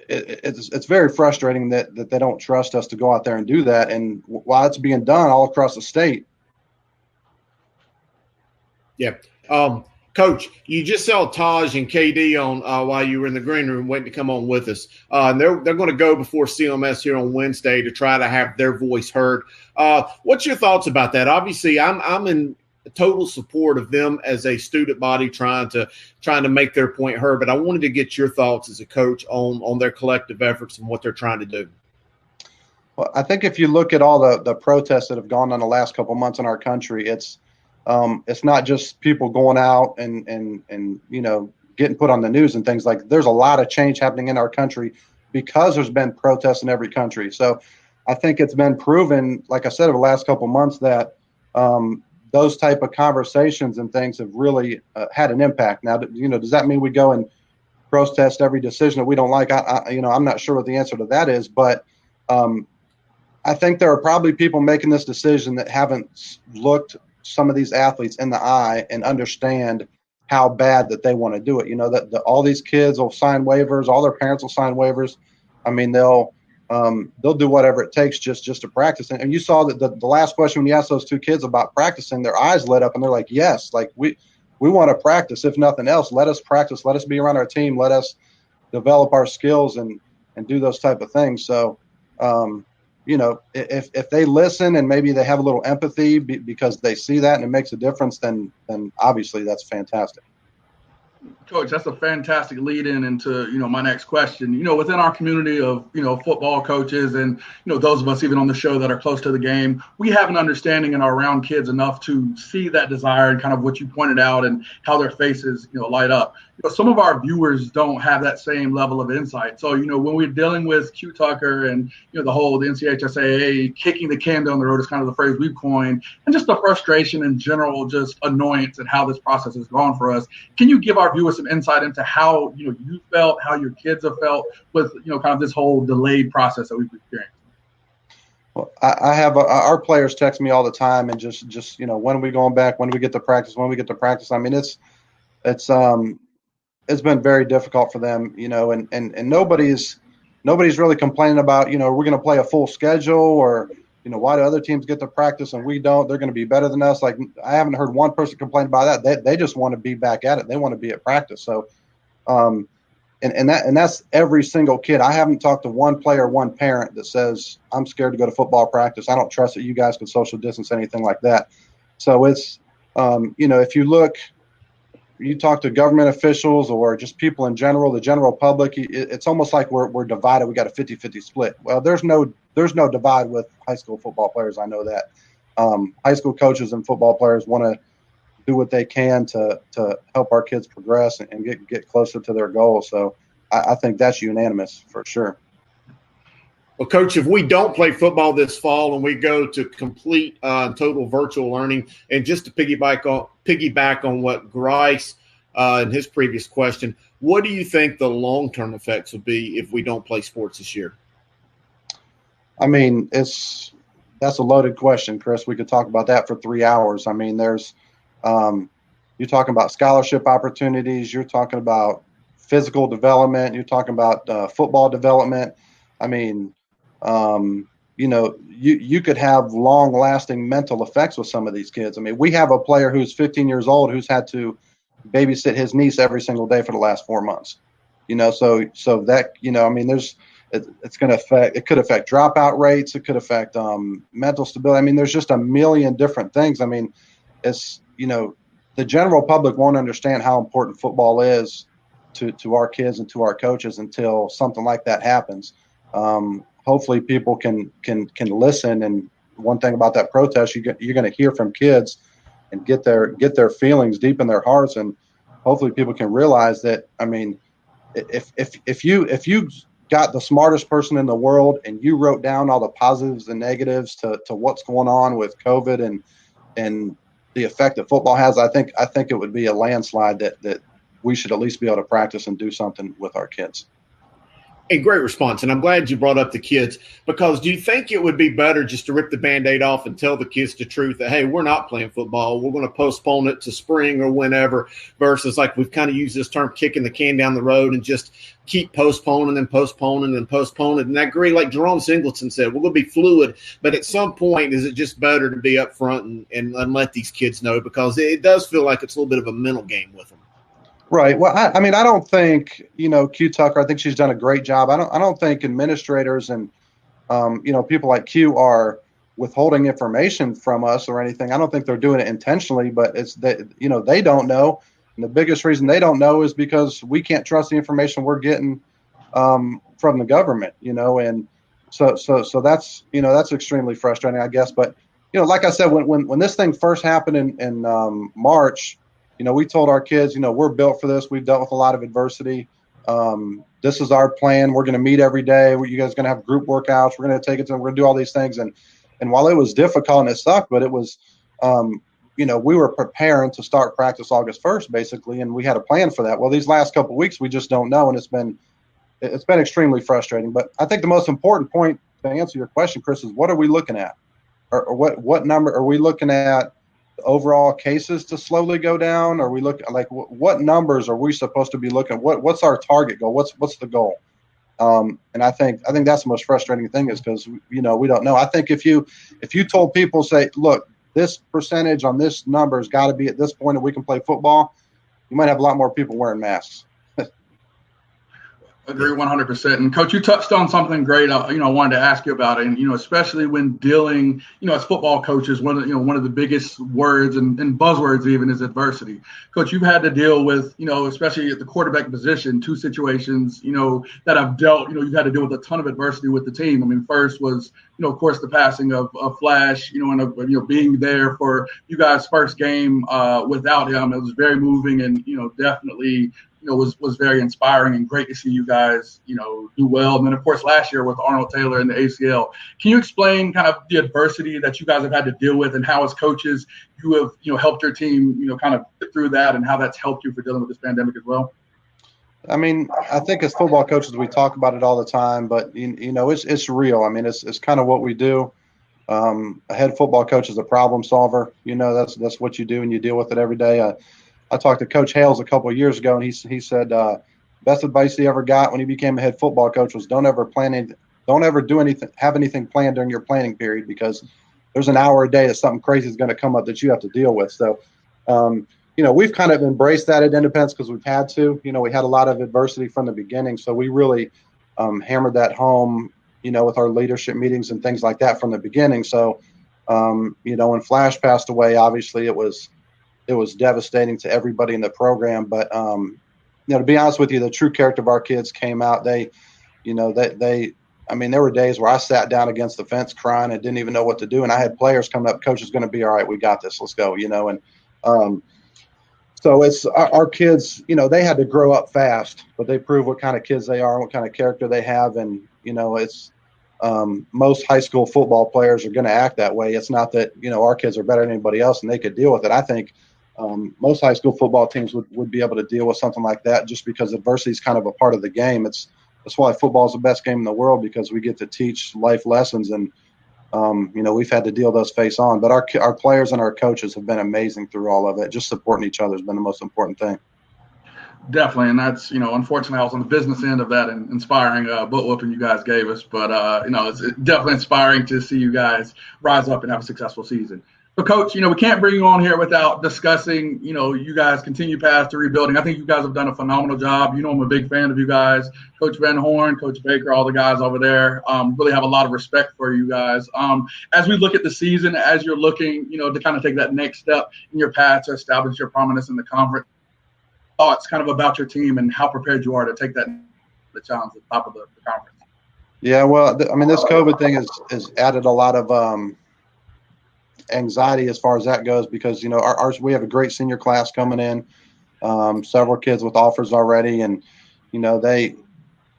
[SPEAKER 10] it's very frustrating that they don't trust us to go out there and do that. And while it's being done all across the state.
[SPEAKER 7] Yeah. Coach, you just saw Tahj and KD on while you were in the green room waiting to come on with us. They're going to go before CMS here on Wednesday to try to have their voice heard. What's your thoughts about that? Obviously, I'm in total support of them as a student body trying to make their point heard, but I wanted to get your thoughts as a coach on their collective efforts and what they're trying to do.
[SPEAKER 10] Well, I think if you look at all the protests that have gone on the last couple of months in our country, it's not just people going out and getting put on the news and things. Like, there's a lot of change happening in our country because there's been protests in every country. So I think it's been proven, like I said, over the last couple of months that those type of conversations and things have really had an impact. Now, does that mean we go and protest every decision that we don't like? I'm not sure what the answer to that is, but I think there are probably people making this decision that haven't looked some of these athletes in the eye and understand how bad that they want to do it. That all these kids will sign waivers, all their parents will sign waivers. I mean, they'll do whatever it takes just to practice. And you saw that the last question when you asked those 2 kids about practicing, their eyes lit up and they're like, yes, like we want to practice. If nothing else, let us practice. Let us be around our team. Let us develop our skills and do those type of things. So, if they listen and maybe they have a little empathy because they see that and it makes a difference, then obviously that's fantastic.
[SPEAKER 4] Coach, that's a fantastic lead into, my next question. Within our community of, football coaches and, those of us even on the show that are close to the game, we have an understanding and are around kids enough to see that desire and kind of what you pointed out and how their faces, light up. Some of our viewers don't have that same level of insight. So, when we're dealing with Q Tucker and, the NCHSAA kicking the can down the road is kind of the phrase we've coined, and just the frustration in general, just annoyance at how this process has gone for us. Can you give our viewers some insight into how, you felt, how your kids have felt with, kind of this whole delayed process that we've experienced?
[SPEAKER 10] Well, I have our players text me all the time and just when are we going back? When do we get to practice? When we get to practice? I mean, it's been very difficult for them, and nobody's really complaining about, we're going to play a full schedule or, why do other teams get to practice and we don't? They're going to be better than us. Like, I haven't heard one person complain about that. They just want to be back at it. They want to be at practice. So, and that's every single kid. I haven't talked to one player, one parent that says, I'm scared to go to football practice. I don't trust that you guys can social distance, anything like that. So it's, if you look you talk to government officials or just people in general, the general public, it's almost like we're divided. We got a 50-50 split. Well, there's no divide with high school football players. I know that. High school coaches and football players want to do what they can to help our kids progress and get closer to their goals. So I think that's unanimous for sure.
[SPEAKER 7] Well, Coach, if we don't play football this fall and we go to complete total virtual learning, and just to piggyback on what Grice in his previous question, what do you think the long-term effects will be if we don't play sports this year?
[SPEAKER 10] I mean, that's a loaded question, Chris. We could talk about that for 3 hours. I mean, there's you're talking about scholarship opportunities. You're talking about physical development. You're talking about football development. I mean, you could have long-lasting mental effects with some of these kids. I mean, we have a player who's 15 years old who's had to babysit his niece every single day for the last 4 months. So that, I mean, it's going to affect. It could affect dropout rates. It could affect mental stability. I mean, there's just a million different things. I mean, it's the general public won't understand how important football is to our kids and to our coaches until something like that happens. Hopefully people can listen. And one thing about that protest, you're going to hear from kids and get their feelings deep in their hearts. And hopefully people can realize that, I mean, if you got the smartest person in the world and you wrote down all the positives and negatives to what's going on with COVID and the effect that football has, I think it would be a landslide that we should at least be able to practice and do something with our kids.
[SPEAKER 7] A great response, and I'm glad you brought up the kids, because do you think it would be better just to rip the Band-Aid off and tell the kids the truth that, hey, we're not playing football, we're going to postpone it to spring or whenever, versus like we've kind of used this term kicking the can down the road and just keep postponing and postponing and postponing. And I agree, like Jerome Singleton said, we're going to be fluid, but at some point is it just better to be up front and let these kids know, because it does feel like it's a little bit of a mental game with them.
[SPEAKER 10] Right. Well, I mean, I don't think, Q Tucker, I think she's done a great job. I don't think administrators and, people like Q are withholding information from us or anything. I don't think they're doing it intentionally, but it's that, they don't know. And the biggest reason they don't know is because we can't trust the information we're getting from the government, and so that's, that's extremely frustrating, I guess. But, like I said, when this thing first happened in March, we told our kids, we're built for this. We've dealt with a lot of adversity. This is our plan. We're going to meet every day. You guys are going to have group workouts. We're going to take it to them. We're going to do all these things. And while it was difficult and it sucked, but it was, we were preparing to start practice August 1st, basically, and we had a plan for that. Well, these last couple of weeks, we just don't know, and it's been extremely frustrating. But I think the most important point to answer your question, Chris, is what are we looking at? Or what number are we looking at? Overall cases to slowly go down? Or we look like what numbers are we supposed to be looking at? What's our target goal? What's the goal? And I think that's the most frustrating thing, is because we don't know. I think if you told people, say, look, this percentage on this number has got to be at this point and we can play football, you might have a lot more people wearing masks.
[SPEAKER 4] Agree 100%. And Coach, you touched on something great. I wanted to ask you about it. And especially when dealing, as football coaches, one of the biggest words and buzzwords even is adversity. Coach, you've had to deal with, especially at the quarterback position, two situations, that I've dealt. You've had to deal with a ton of adversity with the team. I mean, first was, of course, the passing of Flash, and being there for you guys' first game without him. It was very moving and definitely. Was very inspiring and great to see you guys, do well. And then, of course, last year with Arnold Taylor and the ACL. Can you explain kind of the adversity that you guys have had to deal with and how, as coaches, you have, helped your team, kind of get through that and how that's helped you for dealing with this pandemic as well?
[SPEAKER 10] I mean, I think as football coaches, we talk about it all the time, but, it's real. I mean, it's kind of what we do. A head football coach is a problem solver. That's what you do, and you deal with it every day. I talked to Coach Hales a couple of years ago, and he said best advice he ever got when he became a head football coach was don't ever do anything, have anything planned during your planning period, because there's an hour a day that something crazy is going to come up that you have to deal with. So, we've kind of embraced that at Independence because we've had to. We had a lot of adversity from the beginning, so we really hammered that home, with our leadership meetings and things like that from the beginning. So, when Flash passed away, obviously it was was devastating to everybody in the program. But to be honest with you, the true character of our kids came out. There were days where I sat down against the fence crying and didn't even know what to do. And I had players coming up, coach is going to be all right. We got this. Let's go, so it's our kids, they had to grow up fast, but they prove what kind of kids they are and what kind of character they have. And, it's most high school football players are going to act that way. It's not that, our kids are better than anybody else and they could deal with it. I think most high school football teams would be able to deal with something like that just because adversity is kind of a part of the game. That's why football is the best game in the world, because we get to teach life lessons, and we've had to deal those face on. But our players and our coaches have been amazing through all of it. Just supporting each other has been the most important thing.
[SPEAKER 4] Definitely, and that's unfortunately I was on the business end of that and inspiring butt whooping you guys gave us. But it's definitely inspiring to see you guys rise up and have a successful season. So, Coach, we can't bring you on here without discussing, you guys continue past the rebuilding. I think you guys have done a phenomenal job. I'm a big fan of you guys. Coach Van Horn, Coach Baker, all the guys over there. Really have a lot of respect for you guys. As we look at the season, as you're looking, to kind of take that next step in your path to establish your prominence in the conference, thoughts kind of about your team and how prepared you are to take the challenge at the top of the conference.
[SPEAKER 10] Yeah, well, this COVID thing has added a lot of anxiety as far as that goes, because we have a great senior class coming in, several kids with offers already, and it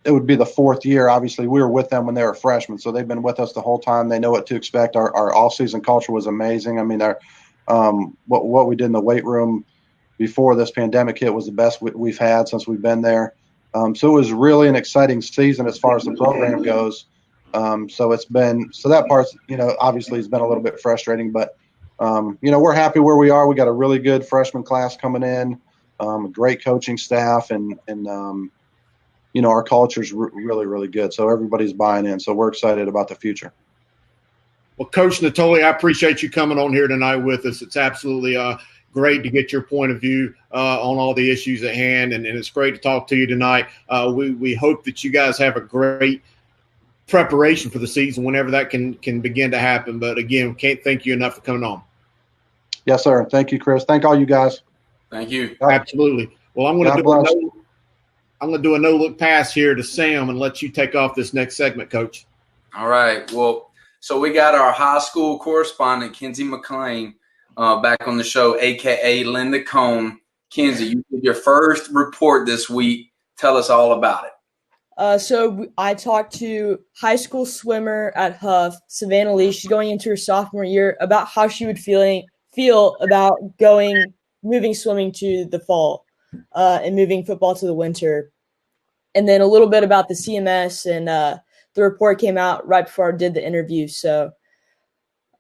[SPEAKER 10] would be the fourth year. Obviously we were with them when they were freshmen, so they've been with us the whole time. They know what to expect. Our off-season culture was amazing. What we did in the weight room before this pandemic hit was the best we've had since we've been there. So it was really an exciting season as far as the program goes. So that part's, obviously has been a little bit frustrating, but, we're happy where we are. We got a really good freshman class coming in, a great coaching staff, and our culture's really, really good. So everybody's buying in. So we're excited about the future.
[SPEAKER 7] Well, Coach Natoli, I appreciate you coming on here tonight with us. It's absolutely great to get your point of view on all the issues at hand, and it's great to talk to you tonight. We hope that you guys have a great preparation for the season whenever that can begin to happen. But again, can't thank you enough for coming on.
[SPEAKER 10] Yes, sir. Thank you, Chris. Thank all you guys.
[SPEAKER 5] Thank you.
[SPEAKER 7] Absolutely. Well, I'm going to do a no-look pass here to Sam and let you take off this next segment, Coach.
[SPEAKER 5] All right. Well, so we got our high school correspondent, Kenzie McClain, back on the show, a.k.a. Linda Cohn. Kenzie, you did your first report this week. Tell us all about it.
[SPEAKER 11] So I talked to high school swimmer at Huff, Savannah Lee. She's going into her sophomore year, about how she would feel about moving swimming to the fall and moving football to the winter. And then a little bit about the CMS, and the report came out right before I did the interview. So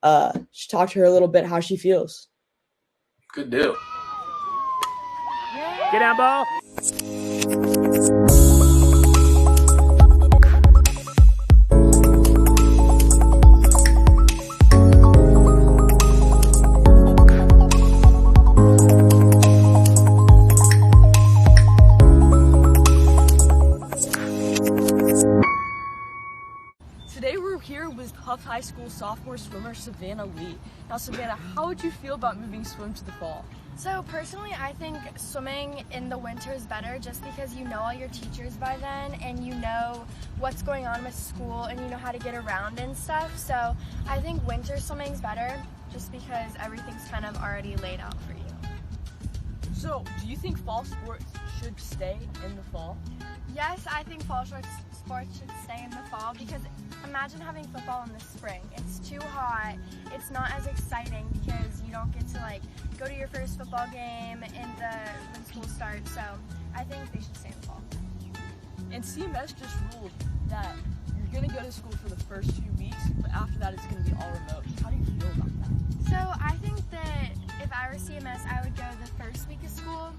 [SPEAKER 11] just talked to her a little bit how she feels.
[SPEAKER 5] Good deal.
[SPEAKER 12] Get down, ball.
[SPEAKER 13] Huff High School sophomore swimmer Savannah Lee. Now, Savannah, how would you feel about moving swim to the fall?
[SPEAKER 14] So personally, I think swimming in the winter is better just because you know all your teachers by then and you know what's going on with school and you know how to get around and stuff. So I think winter swimming's better just because everything's kind of already laid out for you.
[SPEAKER 13] So do you think fall sports should stay in the fall?
[SPEAKER 14] Yes, I think fall sports should stay in the fall because imagine having football in the spring. It's too hot. It's not as exciting because you don't get to go to your first football game when school starts. So I think they should stay in the fall.
[SPEAKER 13] And CMS just ruled that you're going to go to school for the first 2 weeks, but after that it's going to be all remote. How do you feel about that?
[SPEAKER 14] So I think that if I were CMS, I would go the first week of school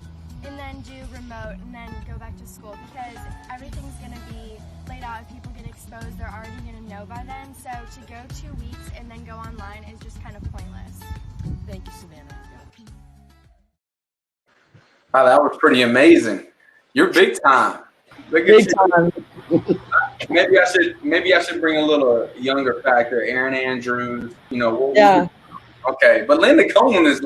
[SPEAKER 14] and then do remote and then go back to school because everything's going to be laid out. If people get exposed, they're already going to know by then. So to go 2 weeks and then go online is just kind of pointless.
[SPEAKER 13] Thank you, Savannah.
[SPEAKER 5] Wow, that was pretty amazing. You're big time.
[SPEAKER 11] Big time.
[SPEAKER 5] Maybe I should bring a little younger factor. Aaron Andrews,
[SPEAKER 11] Yeah.
[SPEAKER 5] Okay, but Linda Coleman is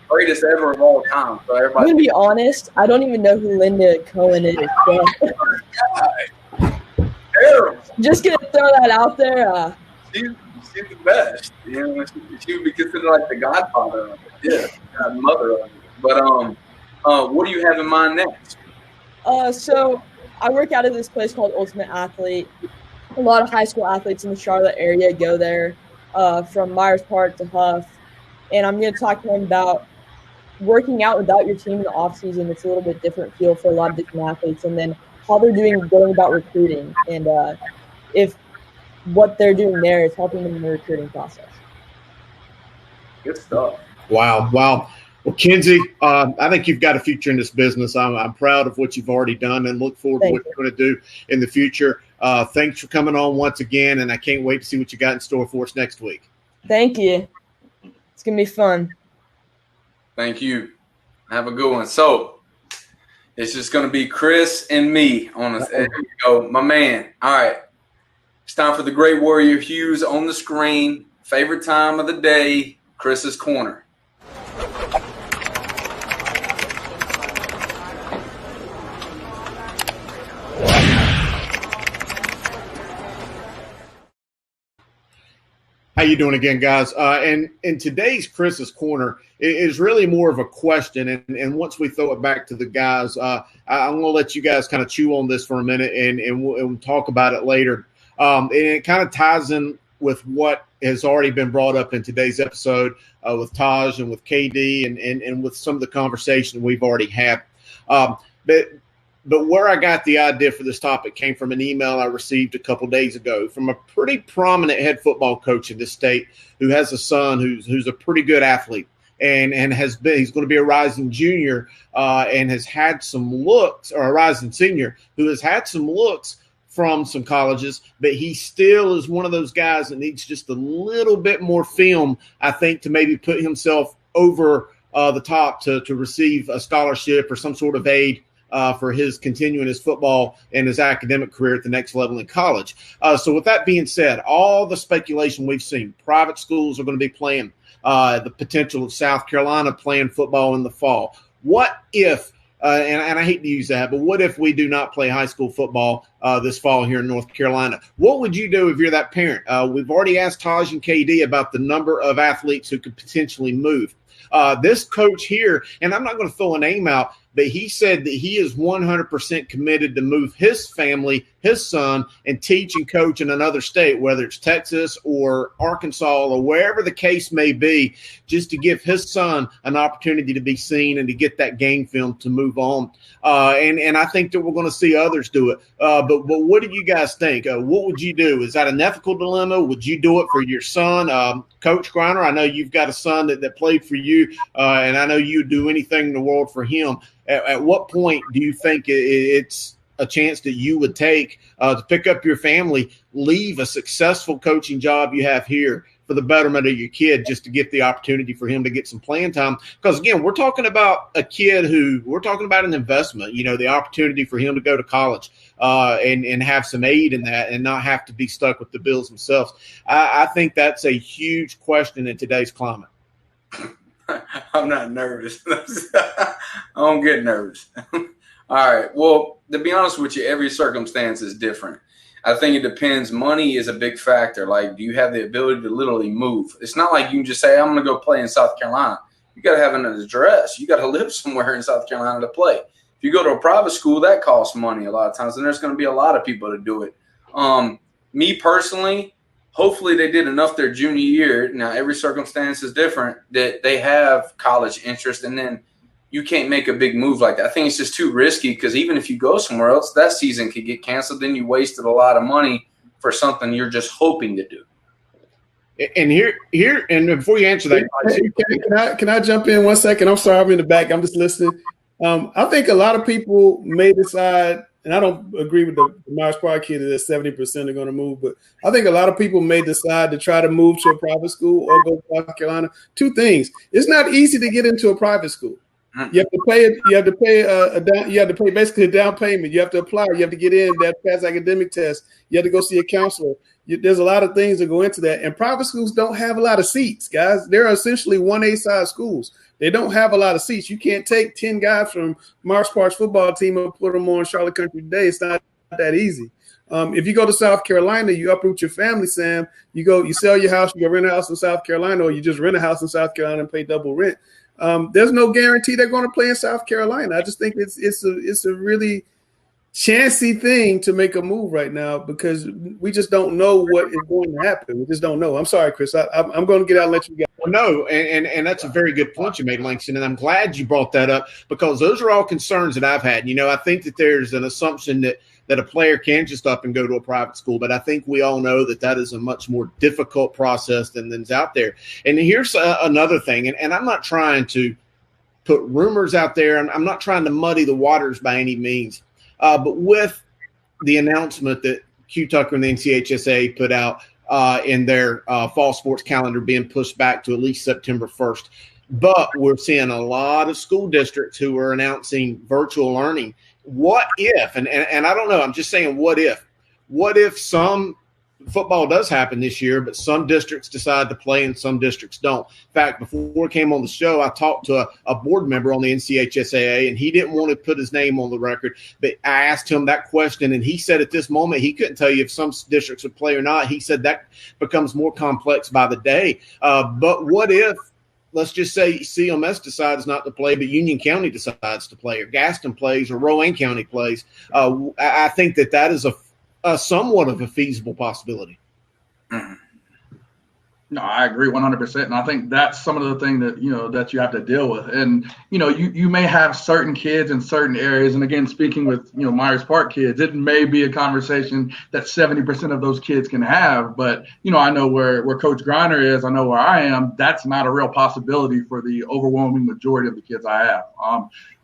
[SPEAKER 5] greatest ever of all time. So
[SPEAKER 11] I'm
[SPEAKER 5] everybody.
[SPEAKER 11] gonna be honest. I don't even know who Linda Cohen is.
[SPEAKER 5] Terrible.
[SPEAKER 11] Just gonna throw that out there.
[SPEAKER 5] She's the best. You know, she would be considered like the godfather of it. Yeah, godmother of it. But what do you have in mind next?
[SPEAKER 11] So I work out at this place called Ultimate Athlete. A lot of high school athletes in the Charlotte area go there, from Myers Park to Huff. And I'm going to talk to them about working out without your team in the off season. It's a little bit different feel for a lot of different athletes, and then how they're going about recruiting, and if what they're doing there is helping them in the recruiting process.
[SPEAKER 5] Good stuff.
[SPEAKER 7] Wow. Well, Kenzie, I think you've got a future in this business. I'm proud of what you've already done and look forward to what you're going to do in the future. Thanks for coming on once again, and I can't wait to see what you got in store for us next week.
[SPEAKER 11] Thank you. It's going to be fun.
[SPEAKER 5] Thank you. Have a good one. So it's just going to be Chris and me on this. There you go, my man. All right. It's time for the Great Warrior Hughes on the screen. Favorite time of the day, Chris's Corner.
[SPEAKER 7] How you doing again, guys? And in today's Chris's Corner is really more of a question. And once we throw it back to the guys, I'm going to let you guys kind of chew on this for a minute and we'll talk about it later. And it kind of ties in with what has already been brought up in today's episode with Tahj and with KD and with some of the conversation we've already had. But where I got the idea for this topic came from an email I received a couple days ago from a pretty prominent head football coach in this state who has a son who's a pretty good athlete and he's going to be a rising junior and has had some looks, or a rising senior who has had some looks from some colleges, but he still is one of those guys that needs just a little bit more film, I think, to maybe put himself over the top to receive a scholarship or some sort of aid for his continuing his football and his academic career at the next level in college. So with that being said, all the speculation we've seen, private schools are going to be playing, the potential of South Carolina playing football in the fall. What if, and I hate to use that, but what if we do not play high school football this fall here in North Carolina? What would you do if you're that parent? We've already asked Tahj and KD about the number of athletes who could potentially move. This coach here, and I'm not going to throw a name out, but he said that he is 100% committed to move his family, his son, and teach and coach in another state, whether it's Texas or Arkansas or wherever the case may be, just to give his son an opportunity to be seen and to get that game film to move on. And I think that we're going to see others do it. But what do you guys think? What would you do? Is that an ethical dilemma? Would you do it for your son? Coach Griner, I know you've got a son that played for you, and I know you'd do anything in the world for him. At what point do you think it's a chance that you would take to pick up your family, leave a successful coaching job you have here for the betterment of your kid, just to get the opportunity for him to get some playing time? Because, again, we're talking about a kid we're talking about an investment, the opportunity for him to go to college and have some aid in that and not have to be stuck with the bills themselves. I think that's a huge question in today's climate.
[SPEAKER 5] I'm not nervous. I don't get nervous. All right. Well, to be honest with you, every circumstance is different. I think it depends. Money is a big factor. Like, do you have the ability to literally move? It's not like you can just say, I'm going to go play in South Carolina. You got to have an address. You got to live somewhere in South Carolina to play. If you go to a private school, that costs money a lot of times, and there's going to be a lot of people to do it. Me personally, hopefully they did enough their junior year. Now, every circumstance is different, that they have college interest, and then you can't make a big move like that. I think it's just too risky, because even if you go somewhere else, that season could get canceled. Then you wasted a lot of money for something you're just hoping to do.
[SPEAKER 7] And here, and before you answer that,
[SPEAKER 3] can I jump in 1 second? I'm sorry, I'm in the back. I'm just listening. I think a lot of people may decide, and I don't agree with the Myers Park kid that 70% are going to move, but I think a lot of people may decide to try to move to a private school or go to South Carolina. Two things: it's not easy to get into a private school. You have to pay it. You have to pay you have to pay basically a down payment. You have to apply. You have to get in that pass academic test. You have to go see a counselor. There's a lot of things that go into that. And private schools don't have a lot of seats, guys. They're essentially 1A size schools. They don't have a lot of seats. You can't take 10 guys from Mars Park's football team and put them on Charlotte Country today. It's not that easy. If you go to South Carolina, you uproot your family, Sam. You sell your house, you go rent a house in South Carolina, or you just rent a house in South Carolina and pay double rent. There's no guarantee they're going to play in South Carolina. I just think it's a really chancy thing to make a move right now because we just don't know what is going to happen. We just don't know. I'm sorry, Chris. I'm going to get out and let you go.
[SPEAKER 7] Well, no, and that's a very good point you made, Langston, and I'm glad you brought that up because those are all concerns that I've had. I think that there's an assumption that a player can just up and go to a private school, but I think we all know that is a much more difficult process than's out there. And here's another thing, and I'm not trying to put rumors out there. I'm not trying to muddy the waters by any means. But with the announcement that Q Tucker and the NCHSA put out in their fall sports calendar being pushed back to at least September 1st, but we're seeing a lot of school districts who are announcing virtual learning. What if, and I don't know, I'm just saying what if some football does happen this year, but some districts decide to play and some districts don't. In fact, before I came on the show, I talked to a board member on the NCHSAA, and he didn't want to put his name on the record, but I asked him that question, and he said at this moment he couldn't tell you if some districts would play or not. He said that becomes more complex by the day. But what if, let's just say CMS decides not to play, but Union County decides to play, or Gaston plays, or Rowan County plays? I think that is a somewhat of a feasible possibility.
[SPEAKER 4] No, I agree 100%. And I think that's some of the thing that, that you have to deal with. And, you may have certain kids in certain areas. And again, speaking with, Myers Park kids, it may be a conversation that 70% of those kids can have. But, I know where Coach Griner is. I know where I am. That's not a real possibility for the overwhelming majority of the kids I have.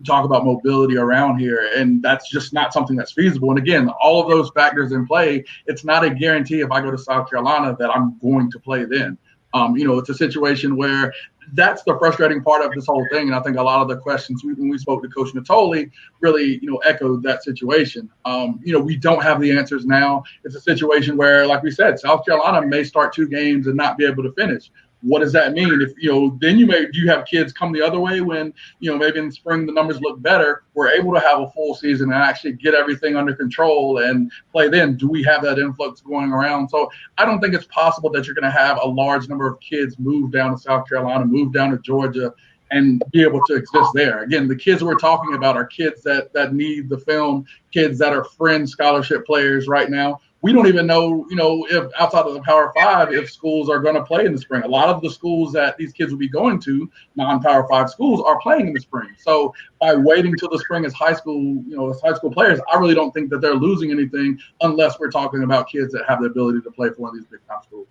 [SPEAKER 4] Talk about mobility around here, and that's just not something that's feasible. And again, all of those factors in play, it's not a guarantee if I go to South Carolina that I'm going to play then. It's a situation where that's the frustrating part of this whole thing. And I think a lot of the questions when we spoke to Coach Natoli really, echoed that situation. We don't have the answers now. It's a situation where, like we said, South Carolina may start 2 games and not be able to finish. What does that mean? If then you have kids come the other way when maybe in the spring the numbers look better. We're able to have a full season and actually get everything under control and play. Then do we have that influx going around? So I don't think it's possible that you're going to have a large number of kids move down to South Carolina, move down to Georgia, and be able to exist there. Again, the kids we're talking about are kids that need the film, kids that are fringe scholarship players right now. We don't even know, if outside of the Power 5, if schools are going to play in the spring. A lot of the schools that these kids will be going to, non-Power 5 schools, are playing in the spring. So by waiting till the spring as high school players, I really don't think that they're losing anything unless we're talking about kids that have the ability to play for one of these big-time schools.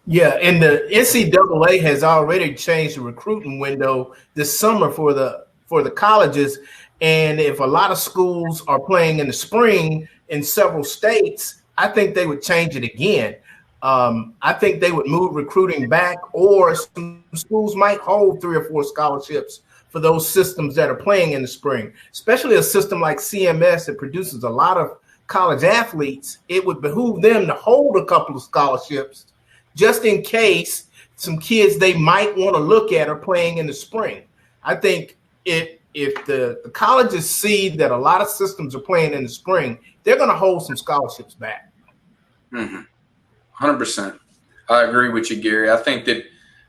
[SPEAKER 1] Yeah, and the NCAA has already changed the recruiting window this summer for the colleges. And if a lot of schools are playing in the spring in several states, I think they would change it again. I think they would move recruiting back, or some schools might hold 3 or 4 scholarships for those systems that are playing in the spring, especially a system like CMS that produces a lot of college athletes. It would behoove them to hold a couple of scholarships just in case some kids they might want to look at are playing in the spring. I think if the colleges see that a lot of systems are playing in the spring, they're going to hold some scholarships back.
[SPEAKER 5] 100%. I agree with you, Gary. I think that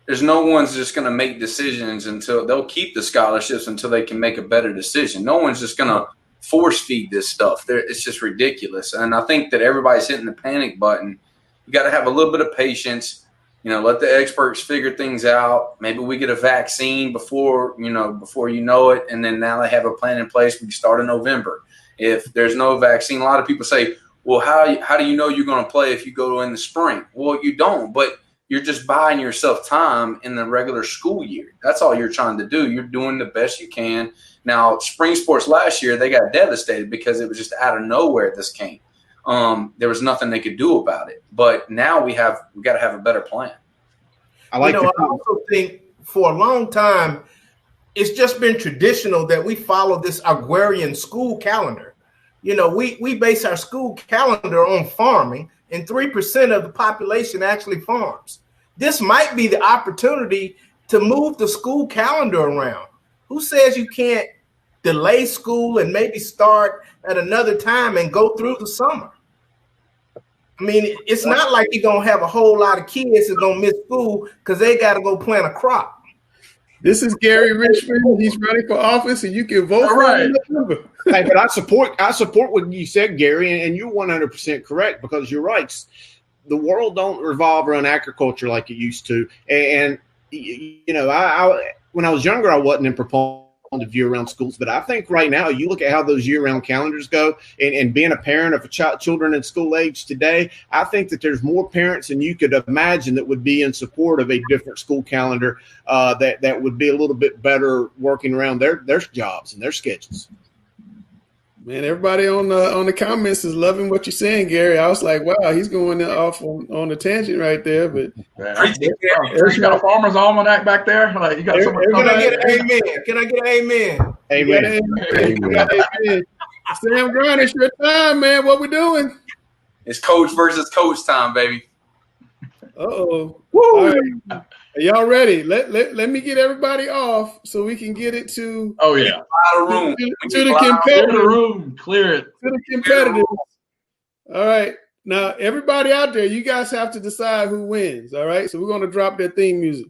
[SPEAKER 5] there's no one's just going to make decisions until they'll keep the scholarships until they can make a better decision. No one's just going to force feed this stuff. It's just ridiculous. And I think that everybody's hitting the panic button. You got to have a little bit of patience. Let the experts figure things out. Maybe we get a vaccine before you know it, and then now they have a plan in place. We can start in November. If there's no vaccine, a lot of people say, well, how do you know you're going to play if you go in the spring? Well, you don't, but you're just buying yourself time in the regular school year. That's all you're trying to do. You're doing the best you can. Now, spring sports last year, they got devastated because it was just out of nowhere this came. There was nothing they could do about it. But now we got to have a better plan.
[SPEAKER 1] I also think for a long time, it's just been traditional that we follow this agrarian school calendar. We base our school calendar on farming. and 3% of the population actually farms. This might be the opportunity to move the school calendar around. Who says you can't delay school and maybe start at another time and go through the summer? I mean, it's not like you're going to have a whole lot of kids that going to miss school because they got to go plant a crop.
[SPEAKER 3] This is Gary Redfearn. He's running for office, and you can vote for him.
[SPEAKER 7] Hey, but I support what you said, Gary, and you're 100% correct, because you're right. The world don't revolve around agriculture like it used to. And you know, I when I was younger, I wasn't in proponent of year-round schools, but I think right now, you look at how those year-round calendars go, and being a parent of children in school age today, I think that there's more parents than you could imagine that would be in support of a different school calendar that would be a little bit better working around their jobs and their schedules.
[SPEAKER 3] Man, everybody on the comments is loving what you're saying, Gary. I was like, wow, he's going off on a tangent right there. But
[SPEAKER 4] you got a farmer's almanac back there. Like, you got someone.
[SPEAKER 1] Can I get an amen? Can I get an amen?
[SPEAKER 7] Amen.
[SPEAKER 3] Amen. Sam Grant, it's your time, man. What we doing?
[SPEAKER 5] It's coach versus coach time, baby.
[SPEAKER 3] Uh-oh. All right. Are y'all ready? Let me get everybody off so we can get it to
[SPEAKER 4] out
[SPEAKER 5] of room.
[SPEAKER 3] To the competitors.
[SPEAKER 4] Clear the room. Clear it.
[SPEAKER 3] To the competitors. All right. Now, everybody out there, you guys have to decide who wins. All right. So we're going to drop that theme music.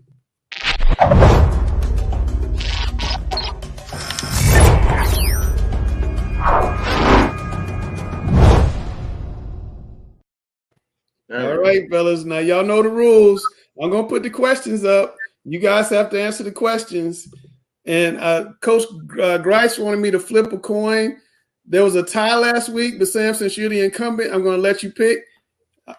[SPEAKER 3] All right, fellas. Now, y'all know the rules. I'm going to put the questions up. You guys have to answer the questions. And Coach Grice wanted me to flip a coin. There was a tie last week, but Sam, since you're the incumbent, I'm going to let you pick.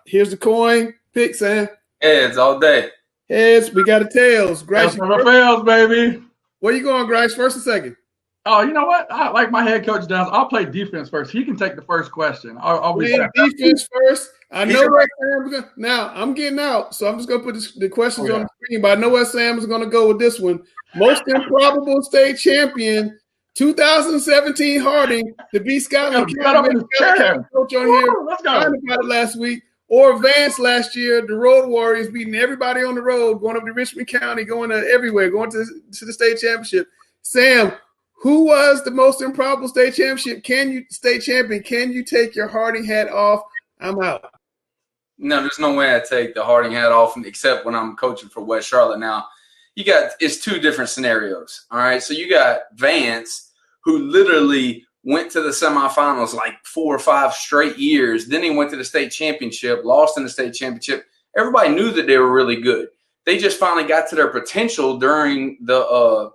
[SPEAKER 3] Here's the coin. Pick, Sam.
[SPEAKER 5] Heads all day.
[SPEAKER 3] Heads. We got a tails. Grice.
[SPEAKER 4] Never fails, baby.
[SPEAKER 3] Where you going, Grice? First or second?
[SPEAKER 4] Oh, you know what? Like my head coach does, I'll play defense first. He can take the first question. I'll be
[SPEAKER 3] defense first. I know where Sam's going. Now, I'm getting out, so I'm just going to put the questions on the screen, but I know where Sam is going to go with this one. Most improbable state champion, 2017 Harding, to be Scotland County coach on here.
[SPEAKER 4] Let's go.
[SPEAKER 3] Talking about it last week. Or Vance last year, the Road Warriors beating everybody on the road, going up to Richmond County, going to everywhere, going to the state championship. Sam, who was the most improbable state championship? State champion? Can you take your Harding hat off? I'm out.
[SPEAKER 5] No, there's no way I take the Harding hat off, except when I'm coaching for West Charlotte. Now, it's two different scenarios. All right, so you got Vance, who literally went to the semifinals like 4 or 5 straight years. Then he went to the state championship, lost in the state championship. Everybody knew that they were really good. They just finally got to their potential during the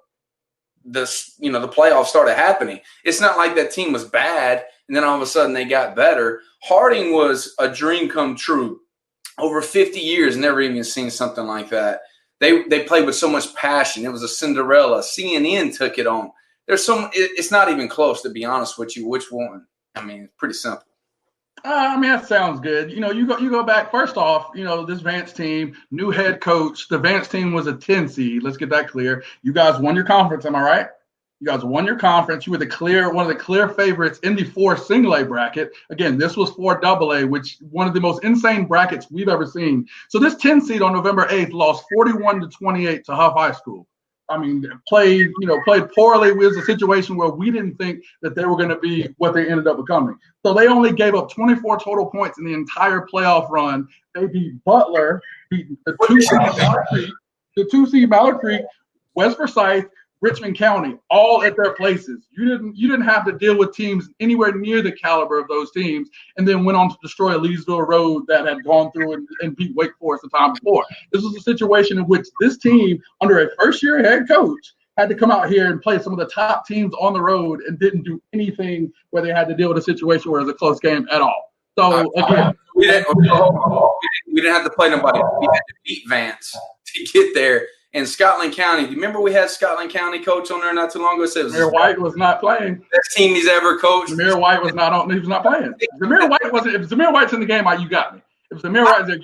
[SPEAKER 5] playoffs started happening. It's not like that team was bad and then all of a sudden they got better. Harding was a dream come true. Over 50 years, never even seen something like that. They played with so much passion. It was a Cinderella. CNN took it on. It's not even close, to be honest with you. Which one? I mean, it's pretty simple.
[SPEAKER 4] That sounds good. You go back. First off, this Vance team, new head coach. The Vance team was a 10 seed. Let's get that clear. You guys won your conference. Am I right? You guys won your conference. You were one of the clear favorites in the 4 single A bracket. Again, this was 4 AA, which one of the most insane brackets we've ever seen. So this 10 seed on November 8th lost 41-28 to Huff High School. I mean, played poorly. It was a situation where we didn't think that they were going to be what they ended up becoming. So they only gave up 24 total points in the entire playoff run. They beat Butler, beat the 2 seed Mallard Creek, West Forsyth, Richmond County, all at their places. You didn't have to deal with teams anywhere near the caliber of those teams, and then went on to destroy Leesville Road that had gone through and beat Wake Forest the time before. This was a situation in which this team, under a first-year head coach, had to come out here and play some of the top teams on the road and didn't do anything where they had to deal with a situation where it was a close game at all. So, again,
[SPEAKER 5] we didn't have to play nobody. We had to beat Vance to get there. And Scotland County, do you remember we had Scotland County coach on there not too long ago?
[SPEAKER 4] Zamir White was not playing.
[SPEAKER 5] Best team he's ever coached.
[SPEAKER 4] Zamir White was not on. He was not playing. Zamir White wasn't. If Zamir White's in the game, you got me. If Zamir White's there,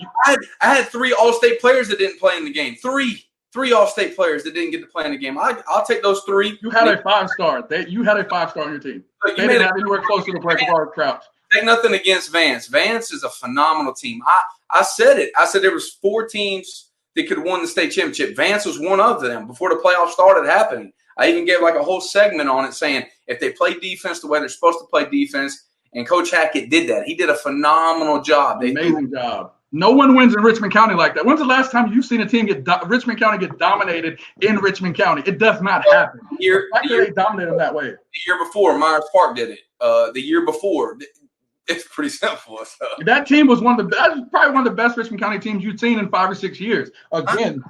[SPEAKER 5] I had 3 All-State players that didn't play in the game. Three All-State players that didn't get to play in the game. I'll take those 3.
[SPEAKER 4] You had a 5-star. You had a 5-star on your team. They didn't have anywhere close to the break of our Crouch.
[SPEAKER 5] take nothing against Vance. Vance is a phenomenal team. I said it. I said there was 4 teams that could have won the state championship. Vance was one of them before the playoffs started happening. I even gave like a whole segment on it saying if they play defense the way they're supposed to play defense, and Coach Hackett did that. He did a phenomenal job.
[SPEAKER 4] Amazing job. No one wins in Richmond County like that. When's the last time you've seen a team Richmond County get dominated in Richmond County? It does not happen. They dominated them that way.
[SPEAKER 5] The year before, Myers Park did it. The year before, it's pretty simple. So.
[SPEAKER 4] That team was probably one of the best Richmond County teams you've seen in 5 or 6 years. Again,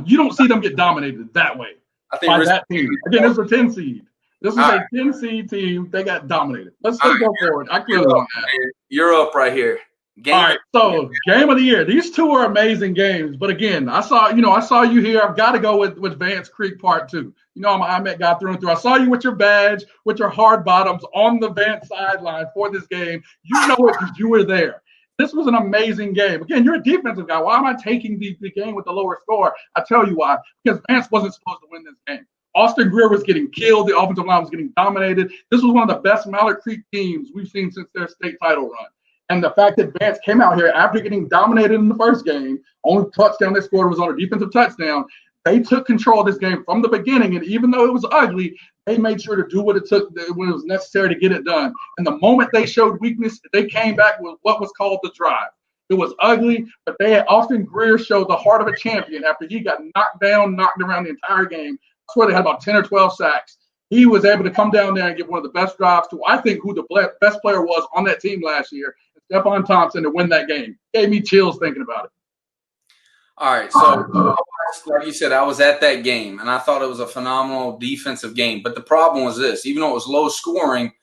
[SPEAKER 4] you don't see them get dominated that way. I think by that team. Again, this was a 10 seed. This was a 10 seed team. They got dominated. Let's go forward. I clearly want that.
[SPEAKER 5] You're up right here.
[SPEAKER 4] All right, so game of the year. These 2 are amazing games, but again, I saw you here. I've got to go with Vance Creek Part 2. I'm an IMET guy through and through. I saw you with your badge, with your hard bottoms on the Vance sideline for this game. You know it because you were there. This was an amazing game. Again, you're a defensive guy. Why am I taking the game with the lower score? I tell you why. Because Vance wasn't supposed to win this game. Austin Greer was getting killed. The offensive line was getting dominated. This was one of the best Mallard Creek teams we've seen since their state title run. And the fact that Vance came out here after getting dominated in the first game, only touchdown they scored was on a defensive touchdown. They took control of this game from the beginning, and even though it was ugly, they made sure to do what it took when it was necessary to get it done. And the moment they showed weakness, they came back with what was called the drive. It was ugly, but Austin Greer showed the heart of a champion after he got knocked down, knocked around the entire game. I swear they had about 10 or 12 sacks. He was able to come down there and get one of the best drives to, I think, who the best player was on that team last year, Stephon Thompson, to win that game. Gave me chills thinking about it.
[SPEAKER 5] All right, so like you said, I was at that game, and I thought it was a phenomenal defensive game. But the problem was this. Even though it was low scoring,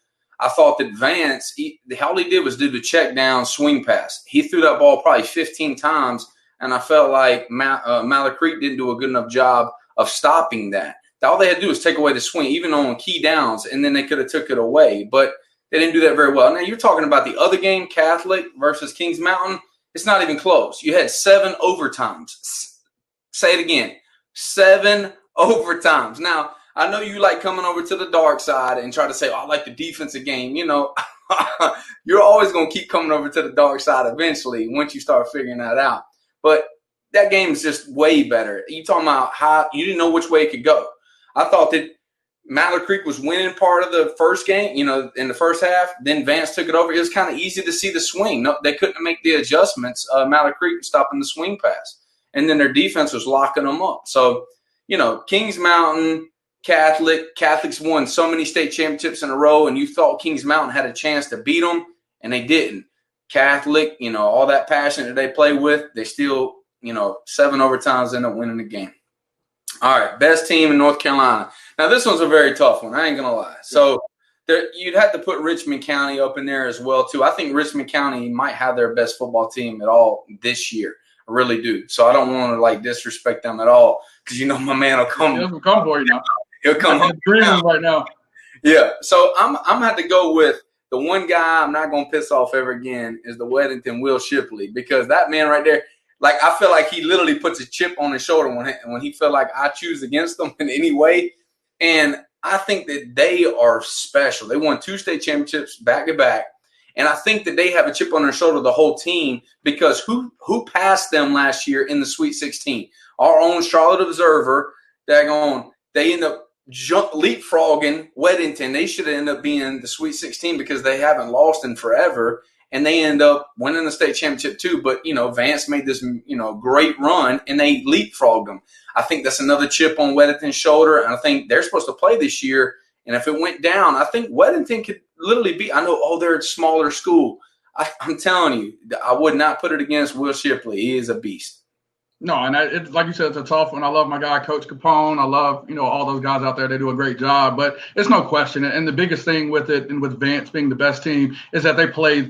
[SPEAKER 5] I thought that Vance, all he did was do the check down swing pass. He threw that ball probably 15 times, and I felt like Mallard Creek didn't do a good enough job of stopping that. All they had to do was take away the swing, even on key downs, and then they could have took it away. But they didn't do that very well. Now, you're talking about the other game, Catholic versus Kings Mountain. It's not even close. You had 7 overtimes. Say it again. 7 overtimes. Now, I know you like coming over to the dark side and try to say, I like the defensive game. You're always going to keep coming over to the dark side eventually once you start figuring that out. But that game is just way better. You talking about how you didn't know which way it could go. I thought that Mallard Creek was winning part of the first game, in the first half. Then Vance took it over. It was kind of easy to see the swing. No, they couldn't make the adjustments. Mallard Creek stopping the swing pass. And then their defense was locking them up. So, Kings Mountain, Catholics won so many state championships in a row, and you thought Kings Mountain had a chance to beat them, and they didn't. Catholic, all that passion that they play with, they still, 7 overtimes end up winning the game. All right, best team in North Carolina. Now, this one's a very tough one. I ain't going to lie. So you'd have to put Richmond County up in there as well, too. I think Richmond County might have their best football team at all this year. I really do. So I don't want to, disrespect them at all because, my man will come.
[SPEAKER 4] He'll come for you now.
[SPEAKER 5] He'll come
[SPEAKER 4] right now.
[SPEAKER 5] Yeah, so I'm going to have to go with the one guy I'm not going to piss off ever again is the Weddington Will Shipley, because that man right there, I feel like he literally puts a chip on his shoulder when he feel like I choose against them in any way. And I think that they are special. They won 2 state championships back-to-back. And I think that they have a chip on their shoulder, the whole team, because who passed them last year in the Sweet 16? Our own Charlotte Observer, they end up leapfrogging Weddington. They should have ended up being the Sweet 16 because they haven't lost in forever. And they end up winning the state championship too. But, Vance made this, great run, and they leapfrogged them. I think that's another chip on Weddington's shoulder. And I think they're supposed to play this year. And if it went down, I think Weddington could literally be – I know, they're a smaller school. I'm telling you, I would not put it against Will Shipley. He is a beast.
[SPEAKER 4] No, and it's like you said, it's a tough one. I love my guy, Coach Capone. I love, all those guys out there. They do a great job. But it's no question. And the biggest thing with it, and with Vance being the best team, is that they play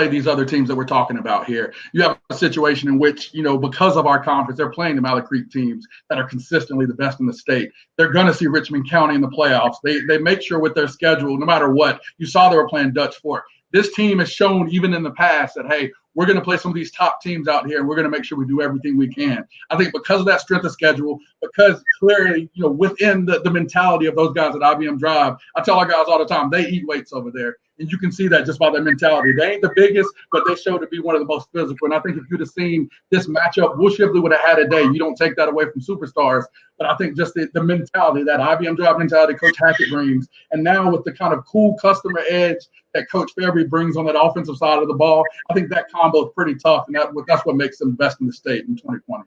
[SPEAKER 4] these other teams that we're talking about here. You have a situation in which, because of our conference, they're playing the Mallard Creek teams that are consistently the best in the state. They're going to see Richmond County in the playoffs. They make sure with their schedule, no matter what, you saw they were playing Dutch Fork. This team has shown even in the past that, hey, we're going to play some of these top teams out here, and we're going to make sure we do everything we can. I think because of that strength of schedule, because clearly, within the mentality of those guys at IBM Drive, I tell our guys all the time, they eat weights over there. and you can see that just by their mentality. They ain't the biggest, but they show to be one of the most physical. And I think if you'd have seen this matchup, Will Shipley would have had a day. You don't take that away from superstars, but I think just the mentality, that IBM drive mentality Coach Hackett brings, and now with the kind of cool customer edge that Coach Fairby brings on that offensive side of the ball, I think that combo is pretty tough, and that's what makes them best in the state in 2020.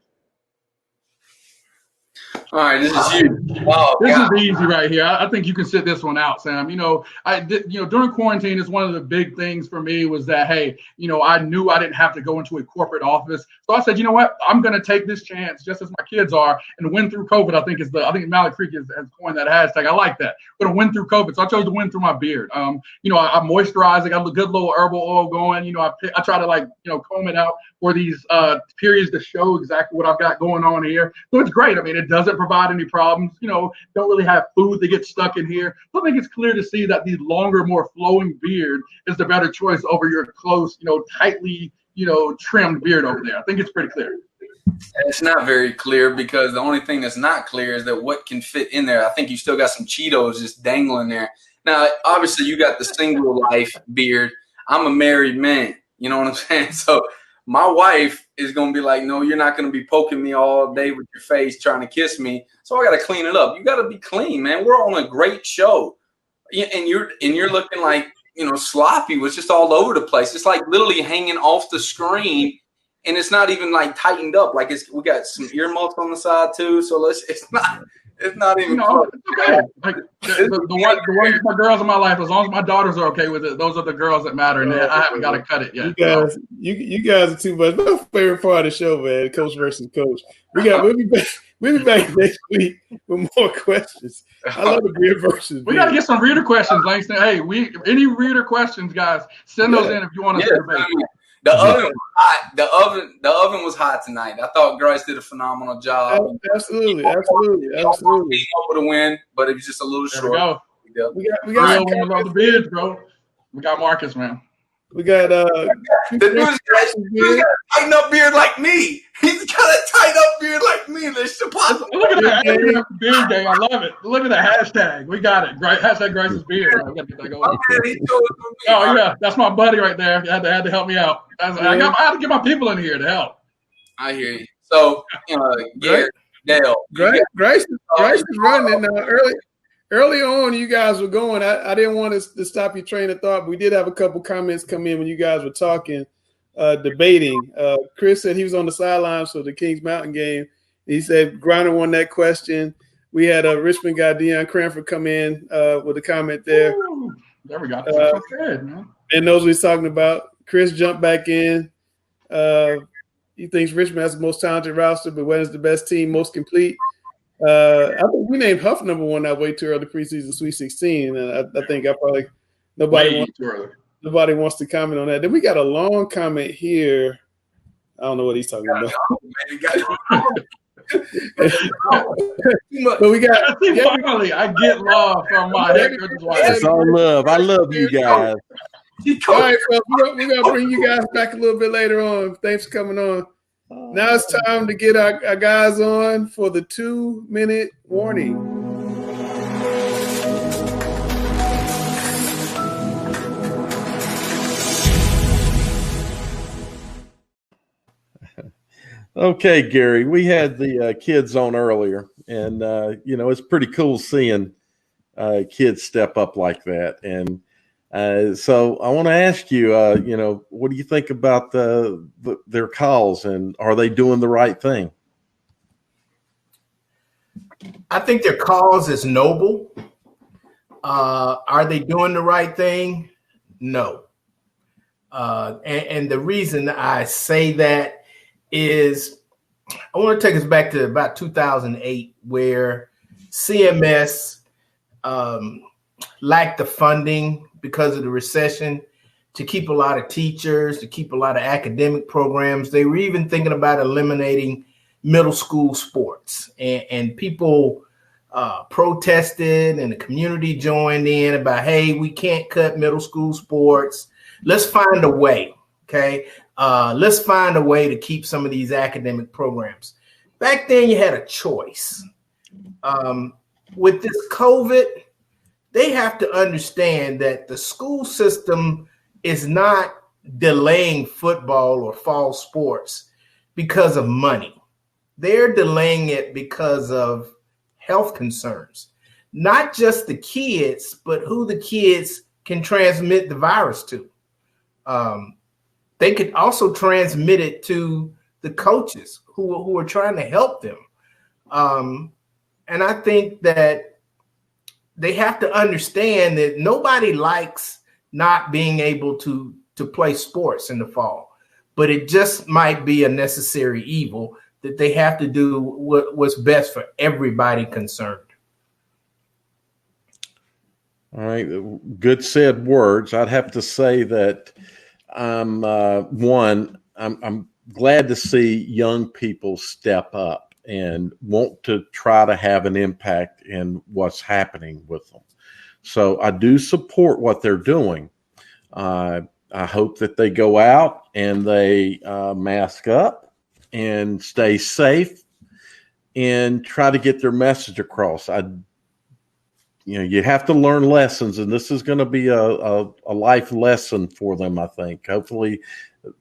[SPEAKER 5] All right, this is huge. Oh,
[SPEAKER 4] this
[SPEAKER 5] God.
[SPEAKER 4] is easy right here. I think you can sit this one out, Sam. During quarantine, is one of the big things for me was that, hey, I knew I didn't have to go into a corporate office. So I said, you know what? I'm going to take this chance, just as my kids are, and win through COVID. I think Malik Creek has coined that hashtag. I like that. I'm going to win through COVID. So I chose to win through my beard. I moisturize. I got a good little herbal oil going. I try to comb it out for these periods to show exactly what I've got going on here. So it's great. I mean, it doesn't provide any problems. Don't really have food that gets stuck in here. So I think it's clear to see that the longer, more flowing beard is the better choice over your close, tightly, trimmed beard over there. I think it's pretty clear.
[SPEAKER 5] It's not very clear because the only thing that's not clear is that what can fit in there. I think you still got some Cheetos just dangling there. Now, obviously, you got the single life beard. I'm a married man. You know what I'm saying? So my wife is going to be like, no, you're not going to be poking me all day with your face trying to kiss me. So I got to clean it up. You got to be clean, man. We're on a great show. And you're looking like, sloppy. It was just all over the place. It's like literally hanging off the screen, and it's not even like tightened up. Like we got some earmuffs on the side too. So it's not even close.
[SPEAKER 4] Okay. Like the my girls in my life, as long as my daughters are okay with it, those are the girls that matter, and I haven't got to cut it yet.
[SPEAKER 3] You guys are too much. My favorite part of the show, man, Coach versus Coach. We'll be back next week with more questions. I love the beard versus.
[SPEAKER 4] We got to get some reader questions, Langston. Hey, any reader questions, guys? Send those in if you want us to debate.
[SPEAKER 5] The oven was hot. The oven was hot tonight. I thought Grace did a phenomenal job.
[SPEAKER 3] Absolutely.
[SPEAKER 5] Came up with a win, but it was just a little short.
[SPEAKER 3] We got
[SPEAKER 4] women love the beards, bro. We got Marcus, man.
[SPEAKER 3] We got
[SPEAKER 5] the dude's got a tighten up beard like me. He's got a tighten up beard like me. Look
[SPEAKER 4] at that beard day. I love it. Look at the hashtag. We got it. Hashtag Grace's beard. We got to get that going. Oh yeah, that's my buddy right there. You had to help me out. I had to get my people in here to help.
[SPEAKER 5] I hear you. So Dale,
[SPEAKER 3] Grace is running now. Early on, you guys were going. I didn't want to stop your train of thought, but we did have a couple comments come in when you guys were talking, debating. Chris said he was on the sidelines for the Kings Mountain game. He said Griner won that question. We had a Richmond guy, Deion Cranford, come in with a comment there.
[SPEAKER 4] Ooh, there we go. That's good, man.
[SPEAKER 3] And knows what he's talking about. Chris jumped back in. He thinks Richmond has the most talented roster, but when is the best team, most complete? I think we named Huff number one that way too early preseason Sweet 16, and I think nobody wants to comment on that. Then we got a long comment here. I don't know what he's talking about. But we got
[SPEAKER 4] finally, I get love from my head coach's wife.
[SPEAKER 2] It's all love. I love you guys.
[SPEAKER 3] All right, folks, we're gonna bring you guys back a little bit later on. Thanks for coming on. Now it's time to get our guys on for the 2-minute warning.
[SPEAKER 2] Okay, Gary, we had the kids on earlier, and it's pretty cool seeing kids step up like that. And so I want to ask you, what do you think about their calls, and are they doing the right thing?
[SPEAKER 1] I think their cause is noble. Are they doing the right thing? No. And the reason I say that is I want to take us back to about 2008, where CMS lacked the funding because of the recession to keep a lot of teachers, to keep a lot of academic programs. They were even thinking about eliminating middle school sports, and people protested, and the community joined in about, hey, we can't cut middle school sports. Let's find a way. Okay. Let's find a way to keep some of these academic programs. Back then you had a choice. With this COVID, they have to understand that the school system is not delaying football or fall sports because of money. They're delaying it because of health concerns, not just the kids, but who the kids can transmit the virus to. They could also transmit it to the coaches who are trying to help them. And I think that they have to understand that nobody likes not being able to play sports in the fall, but it just might be a necessary evil that they have to do what's best for everybody concerned.
[SPEAKER 2] All right, good said words. I'd have to say that I'm glad to see young people step up and want to try to have an impact in what's happening with them. So I do support what they're doing. I hope that they go out and they mask up and stay safe and try to get their message across. You have to learn lessons, and this is going to be a life lesson for them, I think. Hopefully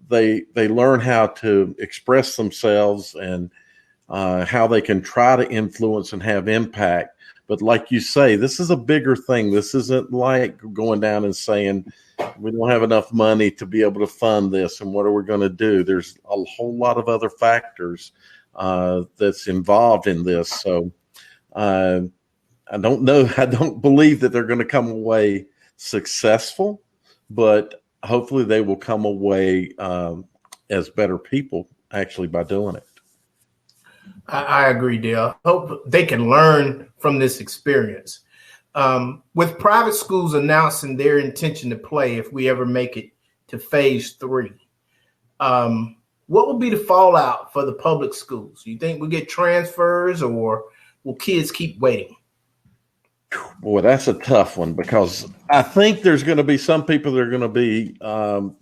[SPEAKER 2] they learn how to express themselves and how they can try to influence and have impact. But like you say, this is a bigger thing. This isn't like going down and saying, we don't have enough money to be able to fund this, and what are we going to do? There's a whole lot of other factors that's involved in this. So I don't know. I don't believe that they're going to come away successful, but hopefully they will come away as better people actually by doing it.
[SPEAKER 1] I agree, Dale. Hope they can learn from this experience. With private schools announcing their intention to play if we ever make it to phase 3, what will be the fallout for the public schools? You think we'll get transfers, or will kids keep waiting?
[SPEAKER 2] Boy, that's a tough one, because I think there's going to be some people that are going to be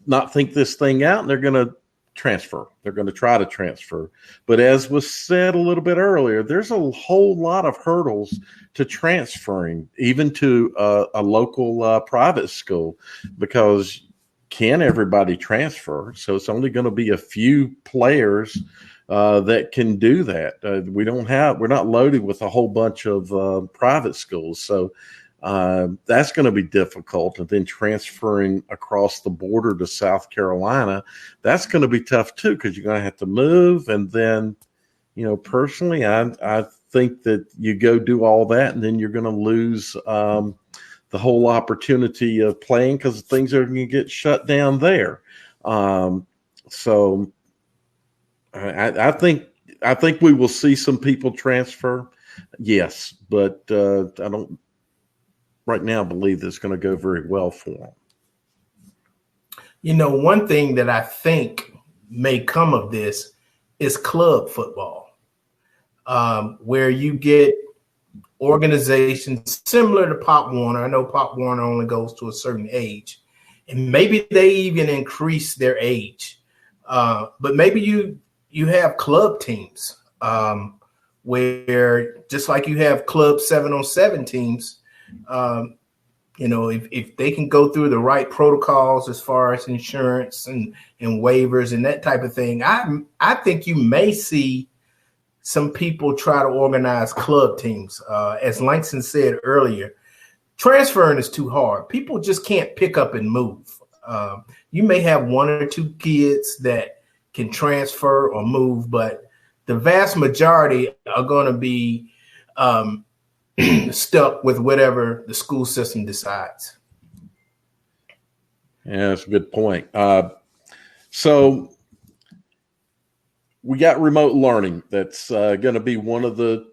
[SPEAKER 2] not think this thing out, and they're going to transfer. They're going to try to transfer. But as was said a little bit earlier, there's a whole lot of hurdles to transferring, even to a local private school, because can everybody transfer? So it's only going to be a few players that can do that. We're not loaded with a whole bunch of private schools. So that's going to be difficult. And then transferring across the border to South Carolina, that's going to be tough too, because you're going to have to move. And then, personally, I think that you go do all that, and then you're going to lose the whole opportunity of playing, because things are going to get shut down there. So I think we will see some people transfer, yes, but I don't right now believe that's going to go very well for them.
[SPEAKER 1] One thing that I think may come of this is club football, where you get organizations similar to Pop Warner. I know Pop Warner only goes to a certain age, and maybe they even increase their age. But maybe you have club teams where, just like you have club 7-on-7 teams, if they can go through the right protocols as far as insurance and waivers and that type of thing, I think you may see some people try to organize club teams. As Langston said earlier, transferring is too hard. People just can't pick up and move. You may have one or two kids that can transfer or move, but the vast majority are going to be stuck with whatever the school system decides.
[SPEAKER 2] Yeah, that's a good point. So we got remote learning. That's going to be one of the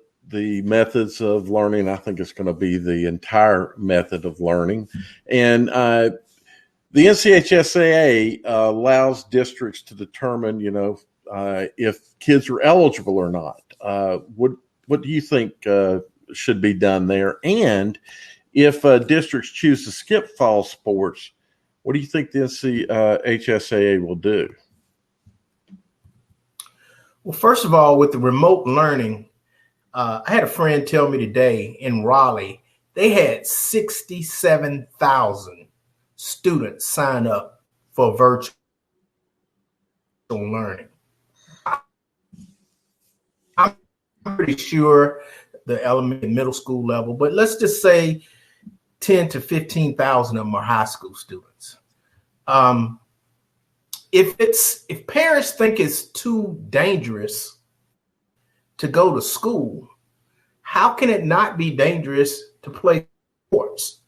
[SPEAKER 2] methods of learning. I think it's going to be the entire method of learning. And the NCHSAA allows districts to determine, if kids are eligible or not. What do you think should be done there? And if districts choose to skip fall sports, what do you think the NCHSAA will do?
[SPEAKER 1] Well, first of all, with the remote learning, I had a friend tell me today in Raleigh they had 67,000 students sign up for virtual learning. I'm pretty sure the elementary and middle school level, but let's just say 10 to 15,000 of them are high school students. If parents think it's too dangerous to go to school, how can it not be dangerous to play sports?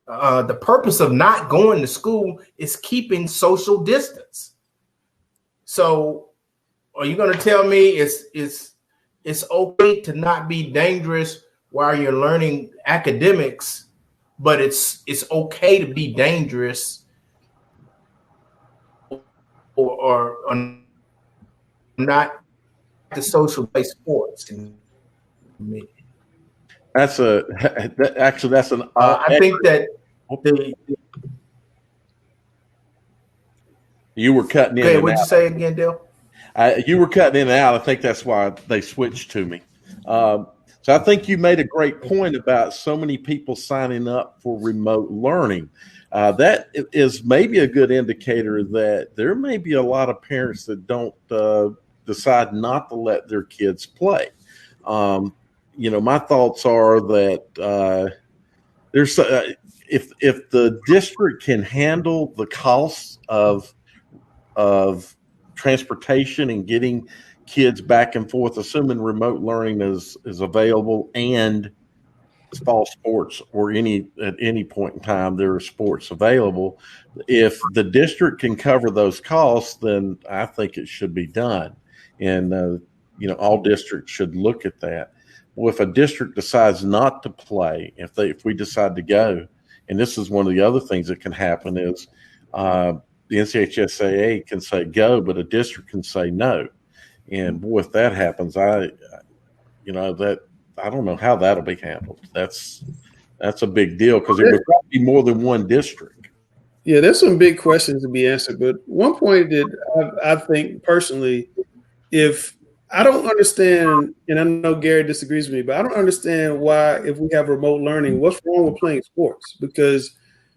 [SPEAKER 1] The purpose of not going to school is keeping social distance. So are you going to tell me it's okay to not be dangerous while you're learning academics, but it's okay to be dangerous or not the social play sports?
[SPEAKER 2] That's an.
[SPEAKER 1] I think that
[SPEAKER 2] you were cutting in.
[SPEAKER 1] Okay, what'd you say again, Dale?
[SPEAKER 2] You were cutting in and out. I think that's why they switched to me. So I think you made a great point about so many people signing up for remote learning. That is maybe a good indicator that there may be a lot of parents that don't decide not to let their kids play. My thoughts are that there's if the district can handle the costs of transportation and getting kids back and forth, assuming remote learning is available and fall sports or at any point in time there are sports available. If the district can cover those costs, then I think it should be done. And all districts should look at that. Well, if a district decides not to play, if we decide to go, and this is one of the other things that can happen is the NCHSAA can say go, but a district can say no. And boy, if that happens, I don't know how that'll be handled. That's a big deal because it would be more than one district.
[SPEAKER 3] Yeah, there's some big questions to be answered. But one point that I think personally, if I don't understand, and I know Gary disagrees with me, but I don't understand why, if we have remote learning, what's wrong with playing sports? Because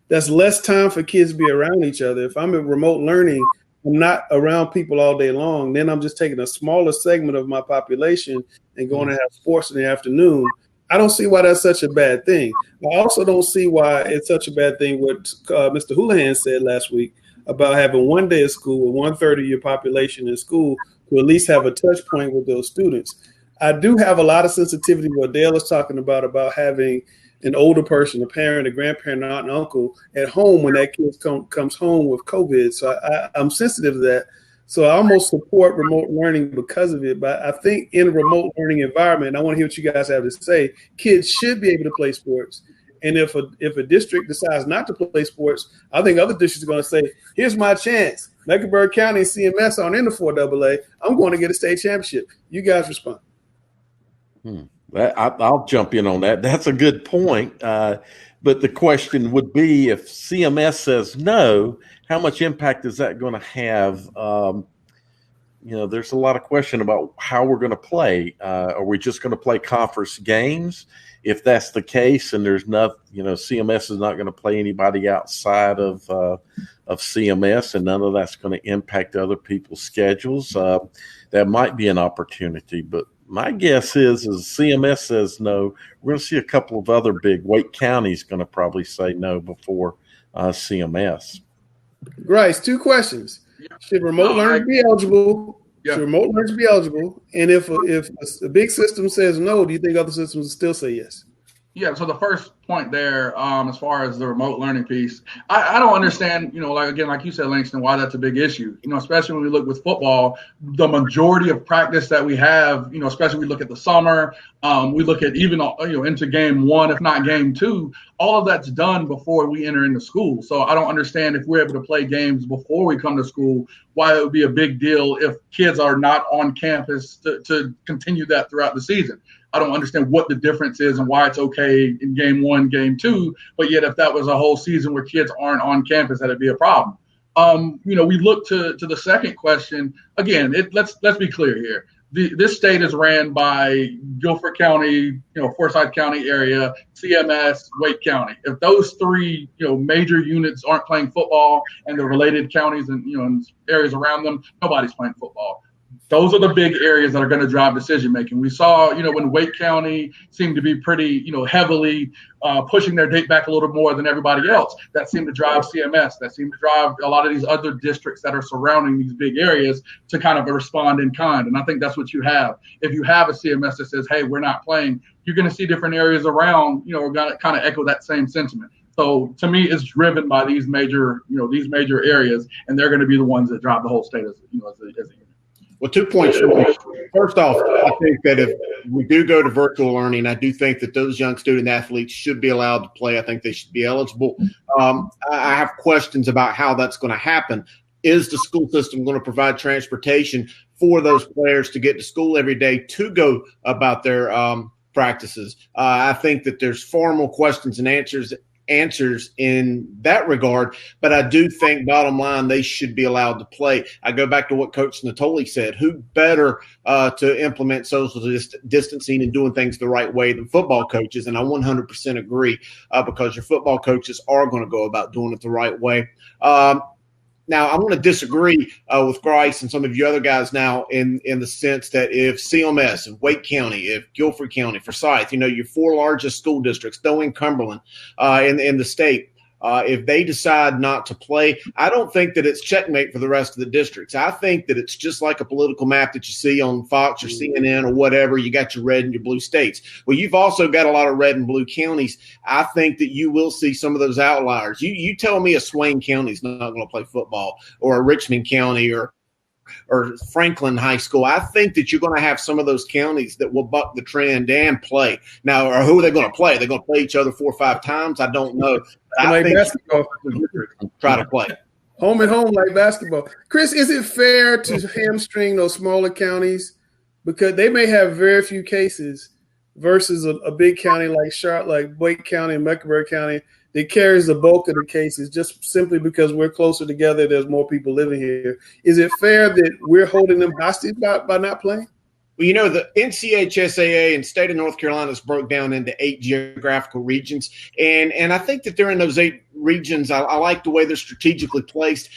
[SPEAKER 3] that's less time for kids to be around each other. If I'm in remote learning, I'm not around people all day long. Then I'm just taking a smaller segment of my population and going to have sports in the afternoon. I don't see why that's such a bad thing. I also don't see why it's such a bad thing what Mr. Houlihan said last week about having one day of school with 1/3 of your population in school to at least have a touch point with those students. I do have a lot of sensitivity what Dale is talking about having an older person, a parent, a grandparent, an aunt, and uncle at home when that kid comes home with COVID. So I'm sensitive to that. So I almost support remote learning because of it. But I think in a remote learning environment, I want to hear what you guys have to say, kids should be able to play sports. And if a district decides not to play sports, I think other districts are going to say, here's my chance. Mecklenburg County and CMS aren't in the 4AA. I'm going to get a state championship. You guys respond.
[SPEAKER 2] I'll jump in on that. That's a good point. But the question would be, if CMS says no, how much impact is that going to have? There's a lot of question about how we're going to play. Are we just going to play conference games? If that's the case, and there's nothing, CMS is not going to play anybody outside of CMS, and none of that's going to impact other people's schedules. That might be an opportunity, but my guess is CMS says no, we're going to see a couple of other big Wake County's going to probably say no before CMS.
[SPEAKER 3] Grice, 2 questions. Should remote learners be eligible? Yeah. Should remote learners be eligible? And if a big system says no, do you think other systems will still say yes?
[SPEAKER 4] Yeah, so the first point there, as far as the remote learning piece, I don't understand, like you said, Langston, why that's a big issue. Especially when we look with football, the majority of practice that we have, especially we look at the summer, we look at even, into game 1, if not game 2, all of that's done before we enter into school. So I don't understand, if we're able to play games before we come to school, why it would be a big deal if kids are not on campus to continue that throughout the season. I don't understand what the difference is and why it's okay in game 1, game 2, but yet if that was a whole season where kids aren't on campus, that'd be a problem. We look to the second question again. Let's be clear here. this state is ran by Guilford County, Forsyth County area, CMS, Wake County. If those three, major units aren't playing football and the related counties and, and areas around them, nobody's playing football. Those are the big areas that are going to drive decision making. We saw, when Wake County seemed to be pretty, heavily pushing their date back a little more than everybody else. That seemed to drive CMS. That seemed to drive a lot of these other districts that are surrounding these big areas to kind of respond in kind. And I think that's what you have. If you have a CMS that says, hey, we're not playing, you're going to see different areas around, are going to kind of echo that same sentiment. So to me, it's driven by these major areas, and they're going to be the ones that drive the whole state as a unit.
[SPEAKER 7] Well, 2 points. First off, I think that if we do go to virtual learning, I do think that those young student athletes should be allowed to play. I think they should be eligible. I have questions about how that's going to happen. Is the school system going to provide transportation for those players to get to school every day to go about their practices? I think that there's far more questions and answers in that regard, but I do think bottom line they should be allowed to play. I go back to what Coach Natoli said. Who better to implement social distancing and doing things the right way than football coaches? And I 100% agree because your football coaches are going to go about doing it the right way. Now, I'm going to disagree with Grice and some of you other guys now in the sense that if CMS, if Wake County, if Guilford County, Forsyth, your four largest school districts, Doane, Cumberland, in the state, if they decide not to play, I don't think that it's checkmate for the rest of the districts. I think that it's just like a political map that you see on Fox or CNN or whatever. You got your red and your blue states. Well, you've also got a lot of red and blue counties. I think that you will see some of those outliers. You tell me a Swain County is not going to play football, or a Richmond County, or Franklin High School. I think that you're going to have some of those counties that will buck the trend and play. Now, or who are they going to play? They're going to play each other 4 or 5 times? I don't know. I think basketball. Try to play.
[SPEAKER 3] Home and home like basketball. Chris, is it fair to hamstring those smaller counties because they may have very few cases versus a big county like Charlotte, like Wake County and Mecklenburg County that carries the bulk of the cases just simply because we're closer together, there's more people living here. Is it fair that we're holding them hostage by not playing?
[SPEAKER 7] Well, the NCHSAA and state of North Carolina is broke down into 8 geographical regions. And I think that they're in those 8 regions. I like the way they're strategically placed.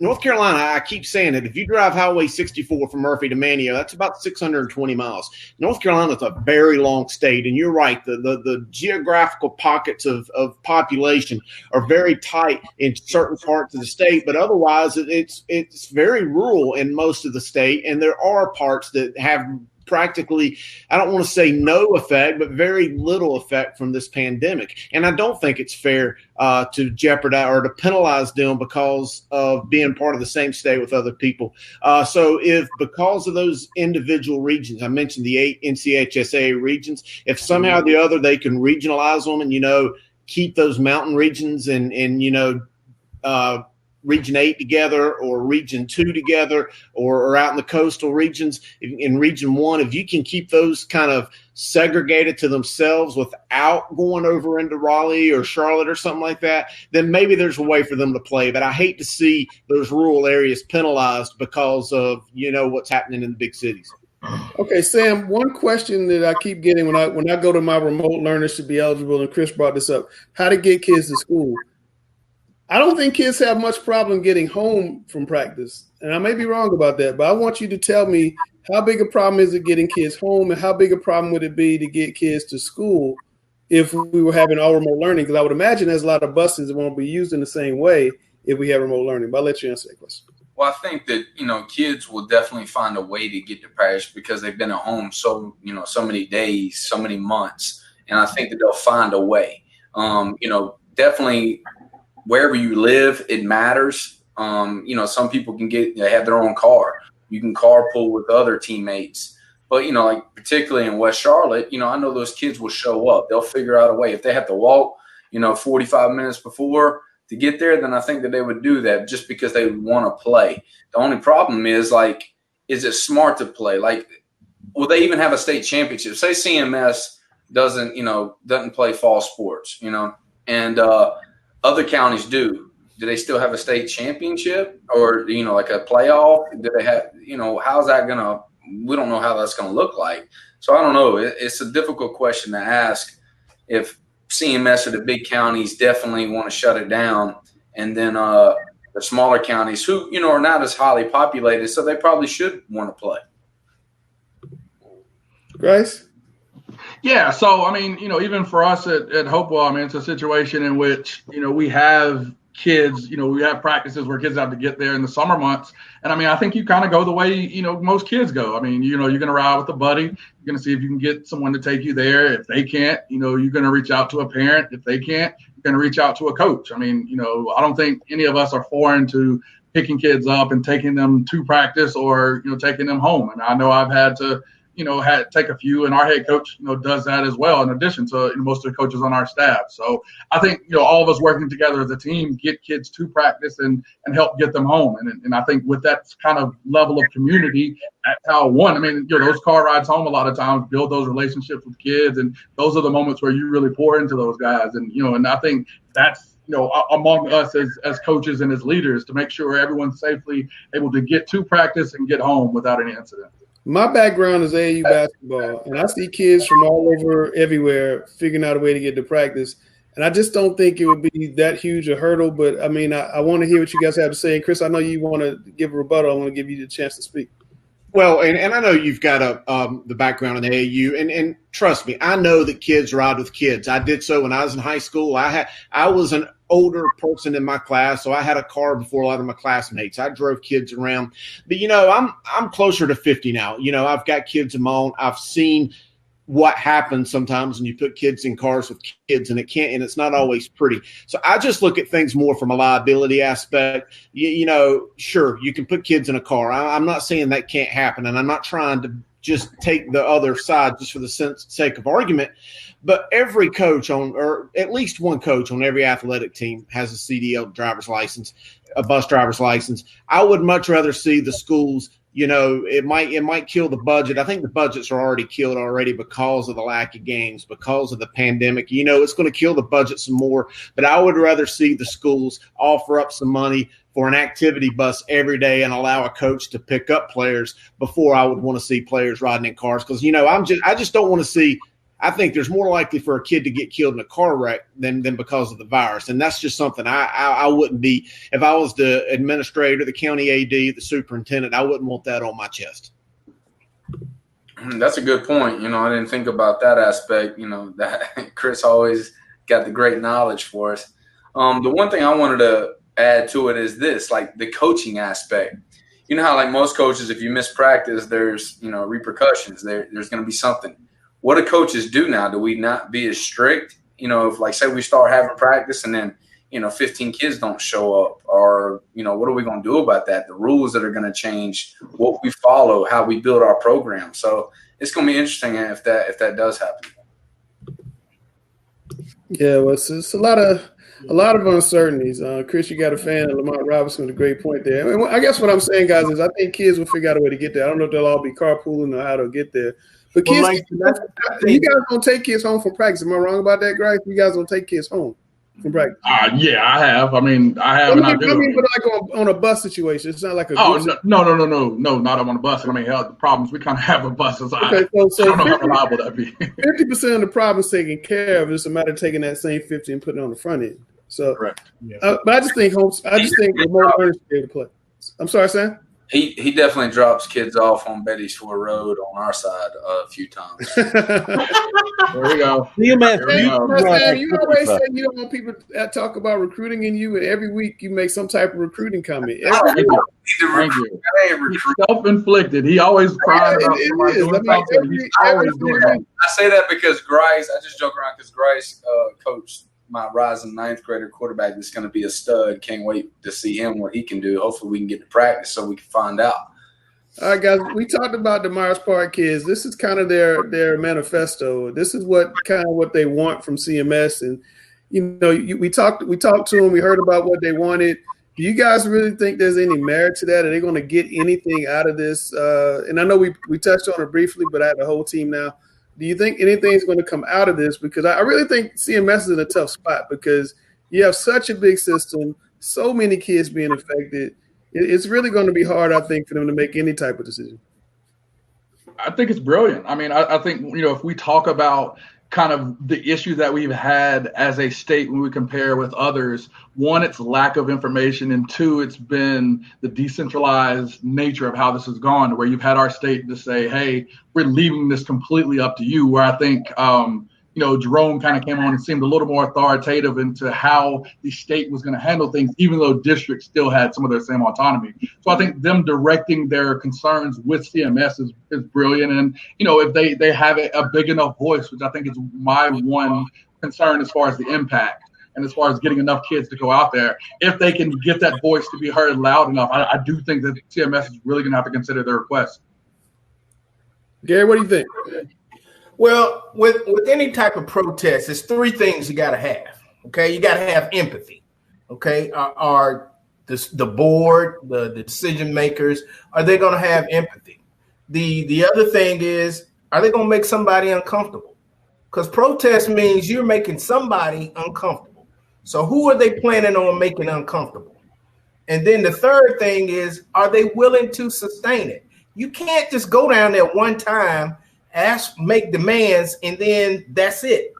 [SPEAKER 7] North Carolina, I keep saying it, if you drive Highway 64 from Murphy to Manteo, that's about 620 miles. North Carolina is a very long state, and you're right. The geographical pockets of population are very tight in certain parts of the state, but otherwise it's very rural in most of the state, and there are parts that have practically, I don't want to say no effect, but very little effect from this pandemic. And I don't think it's fair to jeopardize or to penalize them because of being part of the same state with other people. So if because of those individual regions, I mentioned the 8 NCHSA regions, if somehow or the other they can regionalize them and, keep those mountain regions and Region 8 together or Region 2 together or out in the coastal regions. In Region 1, if you can keep those kind of segregated to themselves without going over into Raleigh or Charlotte or something like that, then maybe there's a way for them to play. But I hate to see those rural areas penalized because of, what's happening in the big cities.
[SPEAKER 3] Okay, Sam, one question that I keep getting when I go to my remote learners should be eligible, and Chris brought this up, how to get kids to school. I don't think kids have much problem getting home from practice, and I may be wrong about that, but I want you to tell me how big a problem is it getting kids home, and how big a problem would it be to get kids to school if we were having all remote learning? Because I would imagine there's a lot of buses that won't be used in the same way if we have remote learning. But I'll let you answer that question.
[SPEAKER 5] Well, I think that, kids will definitely find a way to get to practice because they've been at home so many days, so many months, and I think that they'll find a way. Definitely – wherever you live, it matters. Some people they have their own car. You can carpool with other teammates. But, particularly in West Charlotte, I know those kids will show up. They'll figure out a way. If they have to walk, 45 minutes before to get there, then I think that they would do that just because they want to play. The only problem is, is it smart to play? Will they even have a state championship? Say CMS doesn't play fall sports, and other counties do. Do they still have a state championship or, like a playoff? Do they have, how's that going to we don't know how that's going to look like. So I don't know. It's a difficult question to ask if CMS or the big counties definitely want to shut it down, and then the smaller counties who, are not as highly populated, so they probably should want to play.
[SPEAKER 3] Grace?
[SPEAKER 4] Yeah, so, even for us at Hopewell, it's a situation in which, we have kids, we have practices where kids have to get there in the summer months. And, I think you kind of go the way, most kids go. You're going to ride with a buddy. You're going to see if you can get someone to take you there. If they can't, you're going to reach out to a parent. If they can't, you're going to reach out to a coach. I don't think any of us are foreign to picking kids up and taking them to practice or, taking them home. And I know I've had to, take a few, and our head coach, does that as well, in addition to most of the coaches on our staff. So I think, all of us working together as a team, get kids to practice and help get them home. And I think with that kind of level of community, that's how those car rides home a lot of times build those relationships with kids. And those are the moments where you really pour into those guys. And, and I think that's, among us as coaches and as leaders to make sure everyone's safely able to get to practice and get home without any incident.
[SPEAKER 3] My background is AAU basketball, and I see kids from all over everywhere figuring out a way to get to practice. And I just don't think it would be that huge a hurdle. But, I want to hear what you guys have to say. And, Chris, I know you want to give a rebuttal. I want to give you the chance to speak.
[SPEAKER 7] Well, and I know you've got the background in AAU, and trust me, I know that kids ride with kids. I did so when I was in high school. I was an older person in my class, so I had a car before a lot of my classmates. I drove kids around, but I'm closer to 50 now. I've got kids of my own. I've seen what happens sometimes when you put kids in cars with kids, and it's not always pretty. So I just look at things more from a liability aspect. Sure, you can put kids in a car. I'm not saying that can't happen, and I'm not trying to just take the other side just for the sake of argument. But every coach or at least one coach on every athletic team has a CDL driver's license, a bus driver's license. I would much rather see the schools, it might kill the budget. I think the budgets are already killed already because of the lack of games, because of the pandemic. It's going to kill the budget some more. But I would rather see the schools offer up some money for an activity bus every day and allow a coach to pick up players before I would want to see players riding in cars. Because, I just don't want to see – I think there's more likely for a kid to get killed in a car wreck than because of the virus. And that's just something I wouldn't be – if I was the administrator, the county AD, the superintendent, I wouldn't want that on my chest.
[SPEAKER 5] That's a good point. I didn't think about that aspect, that Chris always got the great knowledge for us. The one thing I wanted to add to it is this, like the coaching aspect. How like most coaches, if you miss practice, there's, repercussions. There's going to be something. What do coaches do now? Do we not be as strict? If like say we start having practice and then, 15 kids don't show up, or, what are we going to do about that? The rules that are going to change, what we follow, how we build our program. So it's going to be interesting if that does happen.
[SPEAKER 3] Yeah, well, it's a lot of uncertainties. Chris, you got a fan of Lamont Robinson with a great point there. I guess what I'm saying, guys, is I think kids will figure out a way to get there. I don't know if they'll all be carpooling or how they'll get there. But kids, you guys don't take kids home from practice. Am I wrong about that, Grace? You guys don't take kids home from practice?
[SPEAKER 4] Yeah, I have. I have.
[SPEAKER 3] But like on a bus situation, it's not like a.
[SPEAKER 4] No, not on a bus. The problems we kind of have with buses.
[SPEAKER 3] Okay, so
[SPEAKER 4] I don't know how reliable that be.
[SPEAKER 3] 50% of the problems taken care of. It's a matter of taking that same 50 and putting it on the front end. So,
[SPEAKER 4] correct. Yeah.
[SPEAKER 3] But I just think remote learners should be able to play. I'm sorry, Sam.
[SPEAKER 5] He definitely drops kids off on Betty's Ford Road on our side a few times.
[SPEAKER 4] There we go.
[SPEAKER 3] You always say you don't want people to talk about recruiting in you, and every week you make some type of recruiting comment.
[SPEAKER 4] Thank you. Self-inflicted. He always cries about somebody.
[SPEAKER 5] I say that because Grice, I just joke around because Grice coached my rising ninth grader quarterback that's going to be a stud. Can't wait to see him, what he can do. Hopefully we can get to practice so we can find out.
[SPEAKER 3] All right, guys, we talked about the Myers Park kids. This is kind of their manifesto. This is what they want from CMS. And, we talked to them. We heard about what they wanted. Do you guys really think there's any merit to that? Are they going to get anything out of this? And I know we touched on it briefly, but I have the whole team now. Do you think anything's going to come out of this? Because I really think CMS is in a tough spot because you have such a big system, so many kids being affected. It's really going to be hard, I think, for them to make any type of decision.
[SPEAKER 4] I think it's brilliant. I mean, I think, if we talk about kind of the issues that we've had as a state when we compare with others, one, it's lack of information, and two, it's been the decentralized nature of how this has gone, where you've had our state to say, hey, we're leaving this completely up to you, where I think Jerome kind of came on and seemed a little more authoritative into how the state was going to handle things, even though districts still had some of their same autonomy. So I think them directing their concerns with CMS is brilliant. And, if they have a big enough voice, which I think is my one concern as far as the impact and as far as getting enough kids to go out there, if they can get that voice to be heard loud enough, I do think that CMS is really going to have to consider their request.
[SPEAKER 3] Gary, what do you think?
[SPEAKER 1] Well, with any type of protest, there's three things you got to have. Okay, you got to have empathy. Okay, are the board, the decision makers, are they going to have empathy? The other thing is, are they going to make somebody uncomfortable? Because protest means you're making somebody uncomfortable. So who are they planning on making uncomfortable? And then the third thing is, are they willing to sustain it? You can't just go down there one time, make demands, and then that's it.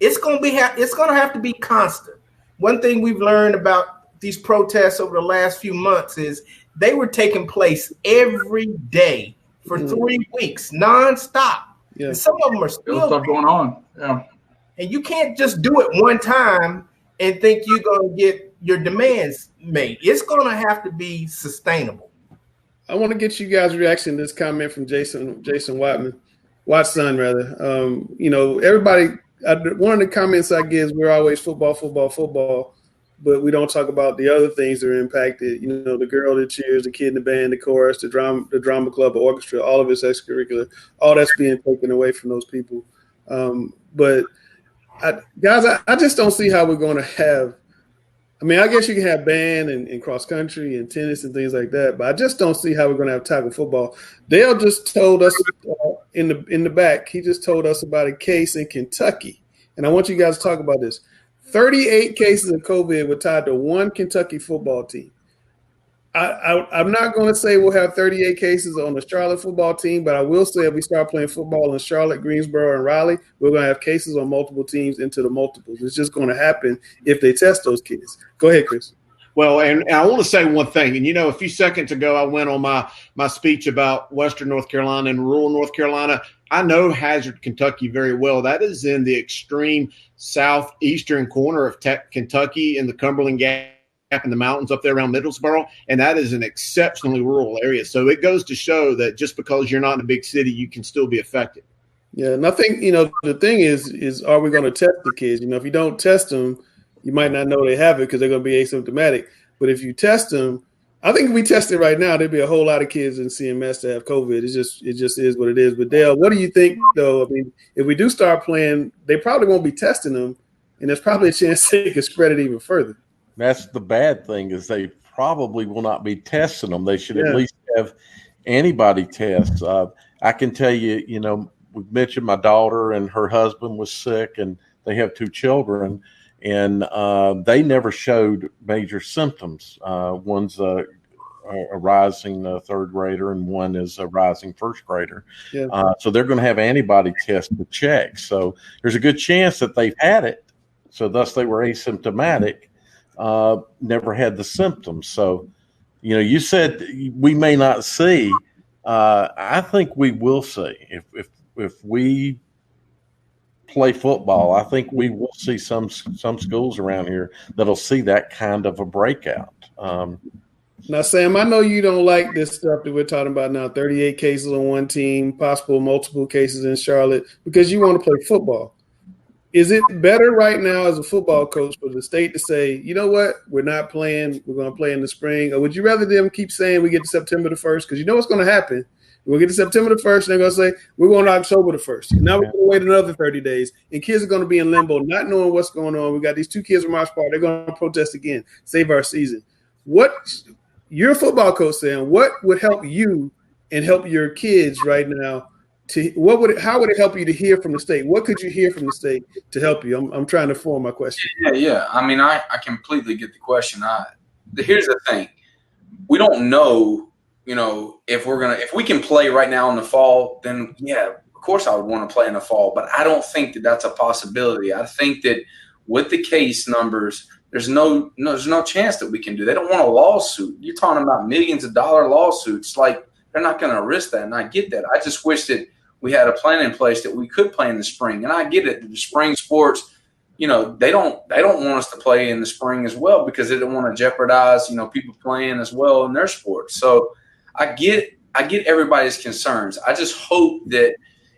[SPEAKER 1] It's going to have to be constant. One thing we've learned about these protests over the last few months is they were taking place every day for 3 weeks, nonstop. Yeah. And some of them are still
[SPEAKER 4] stuff going on. Yeah.
[SPEAKER 1] And you can't just do it one time and think you're going to get your demands made. It's going to have to be sustainable.
[SPEAKER 3] I want to get you guys' reaction to this comment from Jason Watson, rather. Everybody, one of the comments I get is we're always football, but we don't talk about the other things that are impacted. The girl that cheers, the kid in the band, the chorus, the drama club, the orchestra, all of it's extracurricular. All that's being taken away from those people. But I just don't see how we're going to have. I mean, I guess you can have band and cross country and tennis and things like that, but I just don't see how we're going to have tackle football. Dale just told us in the back. He just told us about a case in Kentucky, and I want you guys to talk about this. 38 cases of COVID were tied to one Kentucky football team. I'm not going to say we'll have 38 cases on the Charlotte football team, but I will say if we start playing football in Charlotte, Greensboro, and Raleigh, we're going to have cases on multiple teams into the multiples. It's just going to happen if they test those kids. Go ahead, Chris.
[SPEAKER 7] Well, and I want to say one thing. And, a few seconds ago, I went on my speech about Western North Carolina and rural North Carolina. I know Hazard, Kentucky very well. That is in the extreme southeastern corner of Kentucky in the Cumberland Gap in the mountains up there around Middlesboro, and that is an exceptionally rural area. So it goes to show that just because you're not in a big city, you can still be affected.
[SPEAKER 3] Yeah, and I think, the thing is are we going to test the kids? If you don't test them, you might not know they have it because they're going to be asymptomatic. But if you test them, I think if we test it right now, there'd be a whole lot of kids in CMS to have COVID. It just is what it is. But Dale, what do you think, though? I mean, if we do start playing, they probably won't be testing them, and there's probably a chance they could spread it even further.
[SPEAKER 2] That's the bad thing is they probably will not be testing them. They should at least have antibody tests. I can tell you, we've mentioned my daughter and her husband was sick, and they have 2 children, and they never showed major symptoms. One's a rising third grader, and one is a rising first grader. Yeah. So they're going to have antibody tests to check. So there's a good chance that they've had it. So thus they were asymptomatic. Never had the symptoms. So, you said we may not see. I think we will see. If we play football, I think we will see some schools around here that'll see that kind of a breakout.
[SPEAKER 3] Now, Sam, I know you don't like this stuff that we're talking about now, 38 cases on one team, possible multiple cases in Charlotte, because you want to play football. Is it better right now as a football coach for the state to say, you know what, we're not playing, we're going to play in the spring? Or would you rather them keep saying we get to September the 1st? Because you know what's going to happen. We'll get to September the 1st, and they're going to say, we're going to October the 1st. And now we're going to wait another 30 days, and kids are going to be in limbo, not knowing what's going on. We got these 2 kids from our spot. They're going to protest again, save our season. You're a football coach, Sam. What would help you and help your kids right now? How would it help you to hear from the state? What could you hear from the state to help you? I'm trying to form my question.
[SPEAKER 5] Yeah. I mean, I completely get the question. Here's the thing. We don't know if we can play right now in the fall, then yeah, of course I would want to play in the fall. But I don't think that that's a possibility. I think that with the case numbers, there's no chance that we can do. They don't want a lawsuit. You're talking about millions of dollar lawsuits. Like, they're not going to risk that, and I get that. I just wish that we had a plan in place that we could play in the spring. And I get it. The spring sports, they don't want us to play in the spring as well because they don't want to jeopardize, people playing as well in their sports. So I get everybody's concerns. I just hope that,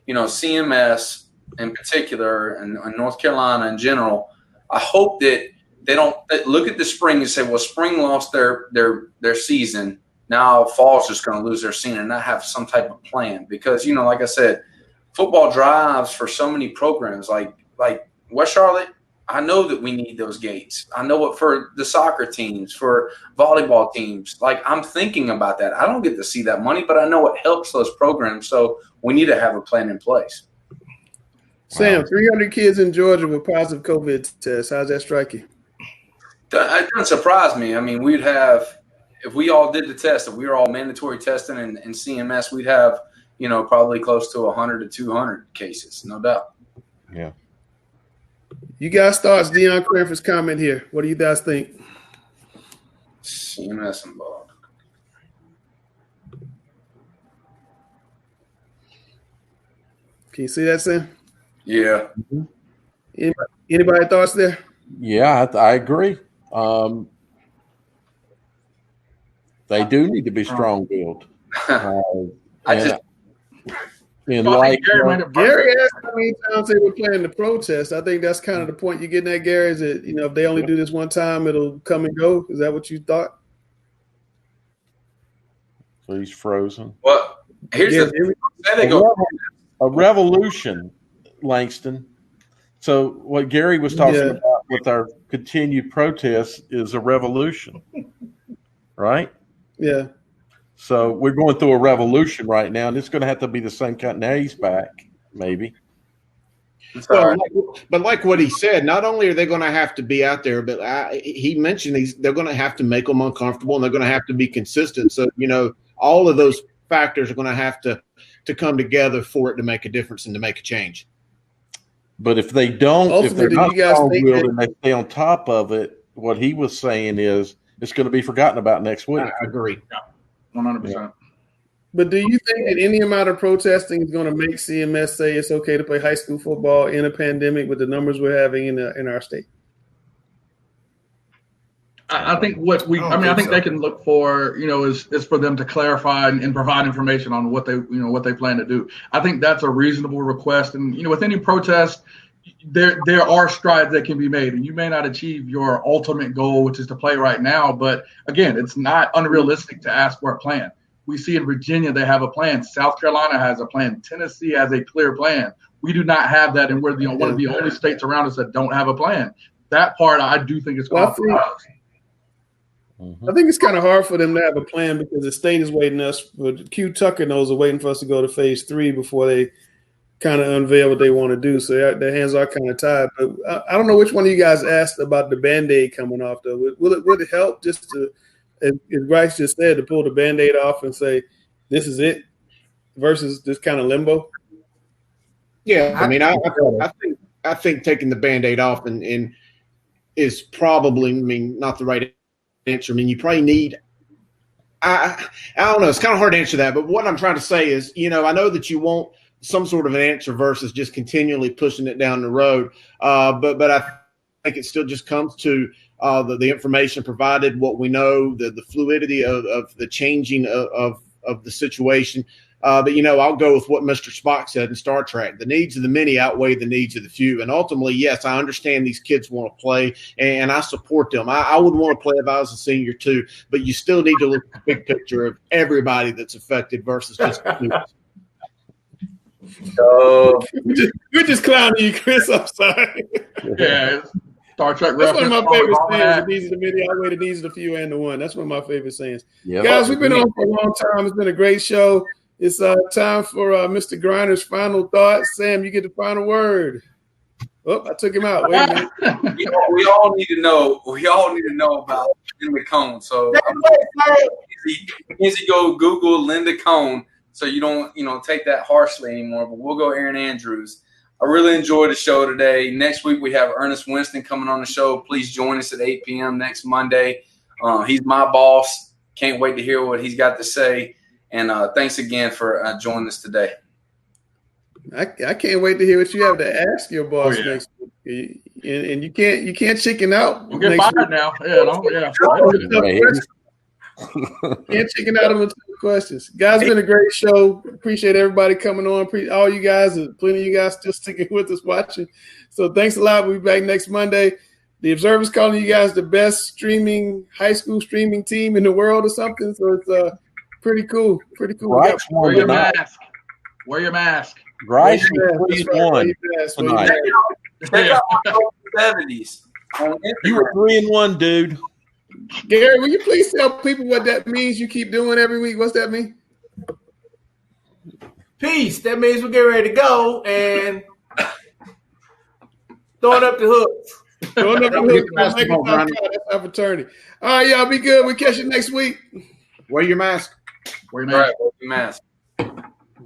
[SPEAKER 5] CMS in particular and North Carolina in general, I hope that they don't look at the spring and say, well, spring lost their season. Now fall's just going to lose their season and not have some type of plan. Because, like I said, football drives for so many programs. Like West Charlotte, I know that we need those gates. I know it for the soccer teams, for volleyball teams. Like, I'm thinking about that. I don't get to see that money, but I know it helps those programs. So we need to have a plan in place.
[SPEAKER 3] Sam, 300 kids in Georgia with positive COVID tests. How's that strike you?
[SPEAKER 5] It doesn't surprise me. I mean, we'd have – if we all did the test, if we were all mandatory testing and CMS, we'd have, probably close to 100 to 200 cases, no doubt.
[SPEAKER 2] Yeah.
[SPEAKER 3] You guys' thoughts, Deion Cranford's comment here. What do you guys think?
[SPEAKER 5] CMS involved.
[SPEAKER 3] Can you see that, Sam?
[SPEAKER 5] Yeah.
[SPEAKER 3] Anybody thoughts there?
[SPEAKER 2] Yeah, I agree. They do need to be strong-willed.
[SPEAKER 3] Gary asked how many times they were playing the protest. I think that's kind of the point you're getting at, Gary, is that, if they only do this one time, it'll come and go. Is that what you thought?
[SPEAKER 2] So he's frozen.
[SPEAKER 5] Well, here's
[SPEAKER 2] a revolution, Langston. So what Gary was talking about with our continued protests is a revolution, right?
[SPEAKER 3] Yeah.
[SPEAKER 2] So we're going through a revolution right now, and it's going to have to be the same kind. Now he's back, maybe.
[SPEAKER 7] Well, but like what he said, not only are they going to have to be out there, but he mentioned they're going to have to make them uncomfortable, and they're going to have to be consistent. So, all of those factors are going to have to come together for it to make a difference and to make a change.
[SPEAKER 2] But if they don't, if they're not strong-willed and they stay on top of it, what he was saying is it's going to be forgotten about next week.
[SPEAKER 7] I agree.
[SPEAKER 4] 100%.
[SPEAKER 2] Yeah.
[SPEAKER 3] But do you think that any amount of protesting is going to make CMS say it's okay to play high school football in a pandemic with the numbers we're having in our state?
[SPEAKER 4] I think I think they can look for, is for them to clarify and provide information on what they plan to do. I think that's a reasonable request. And, with any protest, there are strides that can be made, and you may not achieve your ultimate goal, which is to play right now. But again, it's not unrealistic to ask for a plan. We see in Virginia, they have a plan. South Carolina has a plan. Tennessee has a clear plan. We do not have that. And we're one of the only states around us that don't have a plan. That part, I do think is called for us.
[SPEAKER 3] I think it's kind of hard for them to have a plan because the state is waiting us. But Q Tucker knows are waiting for us to go to phase 3 before they kind of unveil what they want to do. So their hands are kind of tied. But I don't know which one of you guys asked about the Band-Aid coming off, though. Would it help just to, as Bryce just said, to pull the Band-Aid off and say, this is it versus this kind of limbo?
[SPEAKER 7] Yeah, I mean, I think taking the Band-Aid off and is probably, not the right answer. You probably need I don't know. It's kind of hard to answer that. But what I'm trying to say is, I know that you want some sort of an answer versus just continually pushing it down the road. But I think it still just comes to the information provided, what we know, the fluidity of the changing of the situation. But I'll go with what Mr. Spock said in Star Trek. The needs of the many outweigh the needs of the few. And ultimately, yes, I understand these kids want to play, and I support them. I would want to play if I was a senior too, but you still need to look at the big picture of everybody that's affected versus just the students.
[SPEAKER 3] We're just clowning you, Chris. I'm sorry.
[SPEAKER 4] Yeah, Star Trek.
[SPEAKER 3] That's one of my favorite sayings. The needs of the many outweigh the needs of the few and the one. That's one of my favorite sayings. Yep. Guys, we've been on for a long time. It's been a great show. It's time for Mr. Griner's final thoughts. Sam, you get the final word. Oh, I took him out. Wait a minute.
[SPEAKER 5] we all need to know. We all need to know about in the cone. So Mackenzie, go Google Linda Cohn so you don't, take that harshly anymore. But we'll go Aaron Andrews. I really enjoyed the show today. Next week we have Ernest Winston coming on the show. Please join us at 8 p.m. next Monday. He's my boss. Can't wait to hear what he's got to say. And thanks again for joining us today.
[SPEAKER 3] I can't wait to hear what you have to ask your boss next week. And you can't chicken out.
[SPEAKER 4] We'll get fired now.
[SPEAKER 3] Can't chicken out of the questions. Guys, it's been a great show. Appreciate everybody coming on. All you guys, plenty of you guys still sticking with us watching. So thanks a lot. We'll be back next Monday. The Observer's calling you guys the best high school streaming team in the world or something. So it's pretty cool. Pretty cool.
[SPEAKER 4] Right. Wear your mask. Wear your mask.
[SPEAKER 2] Bryce 3-1 tonight.
[SPEAKER 5] Check out the 70s.
[SPEAKER 2] You were 3-1, dude.
[SPEAKER 3] Gary, will you please tell people what that means you keep doing every week? What's that mean?
[SPEAKER 1] Peace. That means we're getting ready to go and throwing up the hooks.
[SPEAKER 3] Throwing up the hooks. That's our fraternity. All right, y'all be good. We'll catch you next week.
[SPEAKER 7] Wear your mask.
[SPEAKER 5] Wear your mask.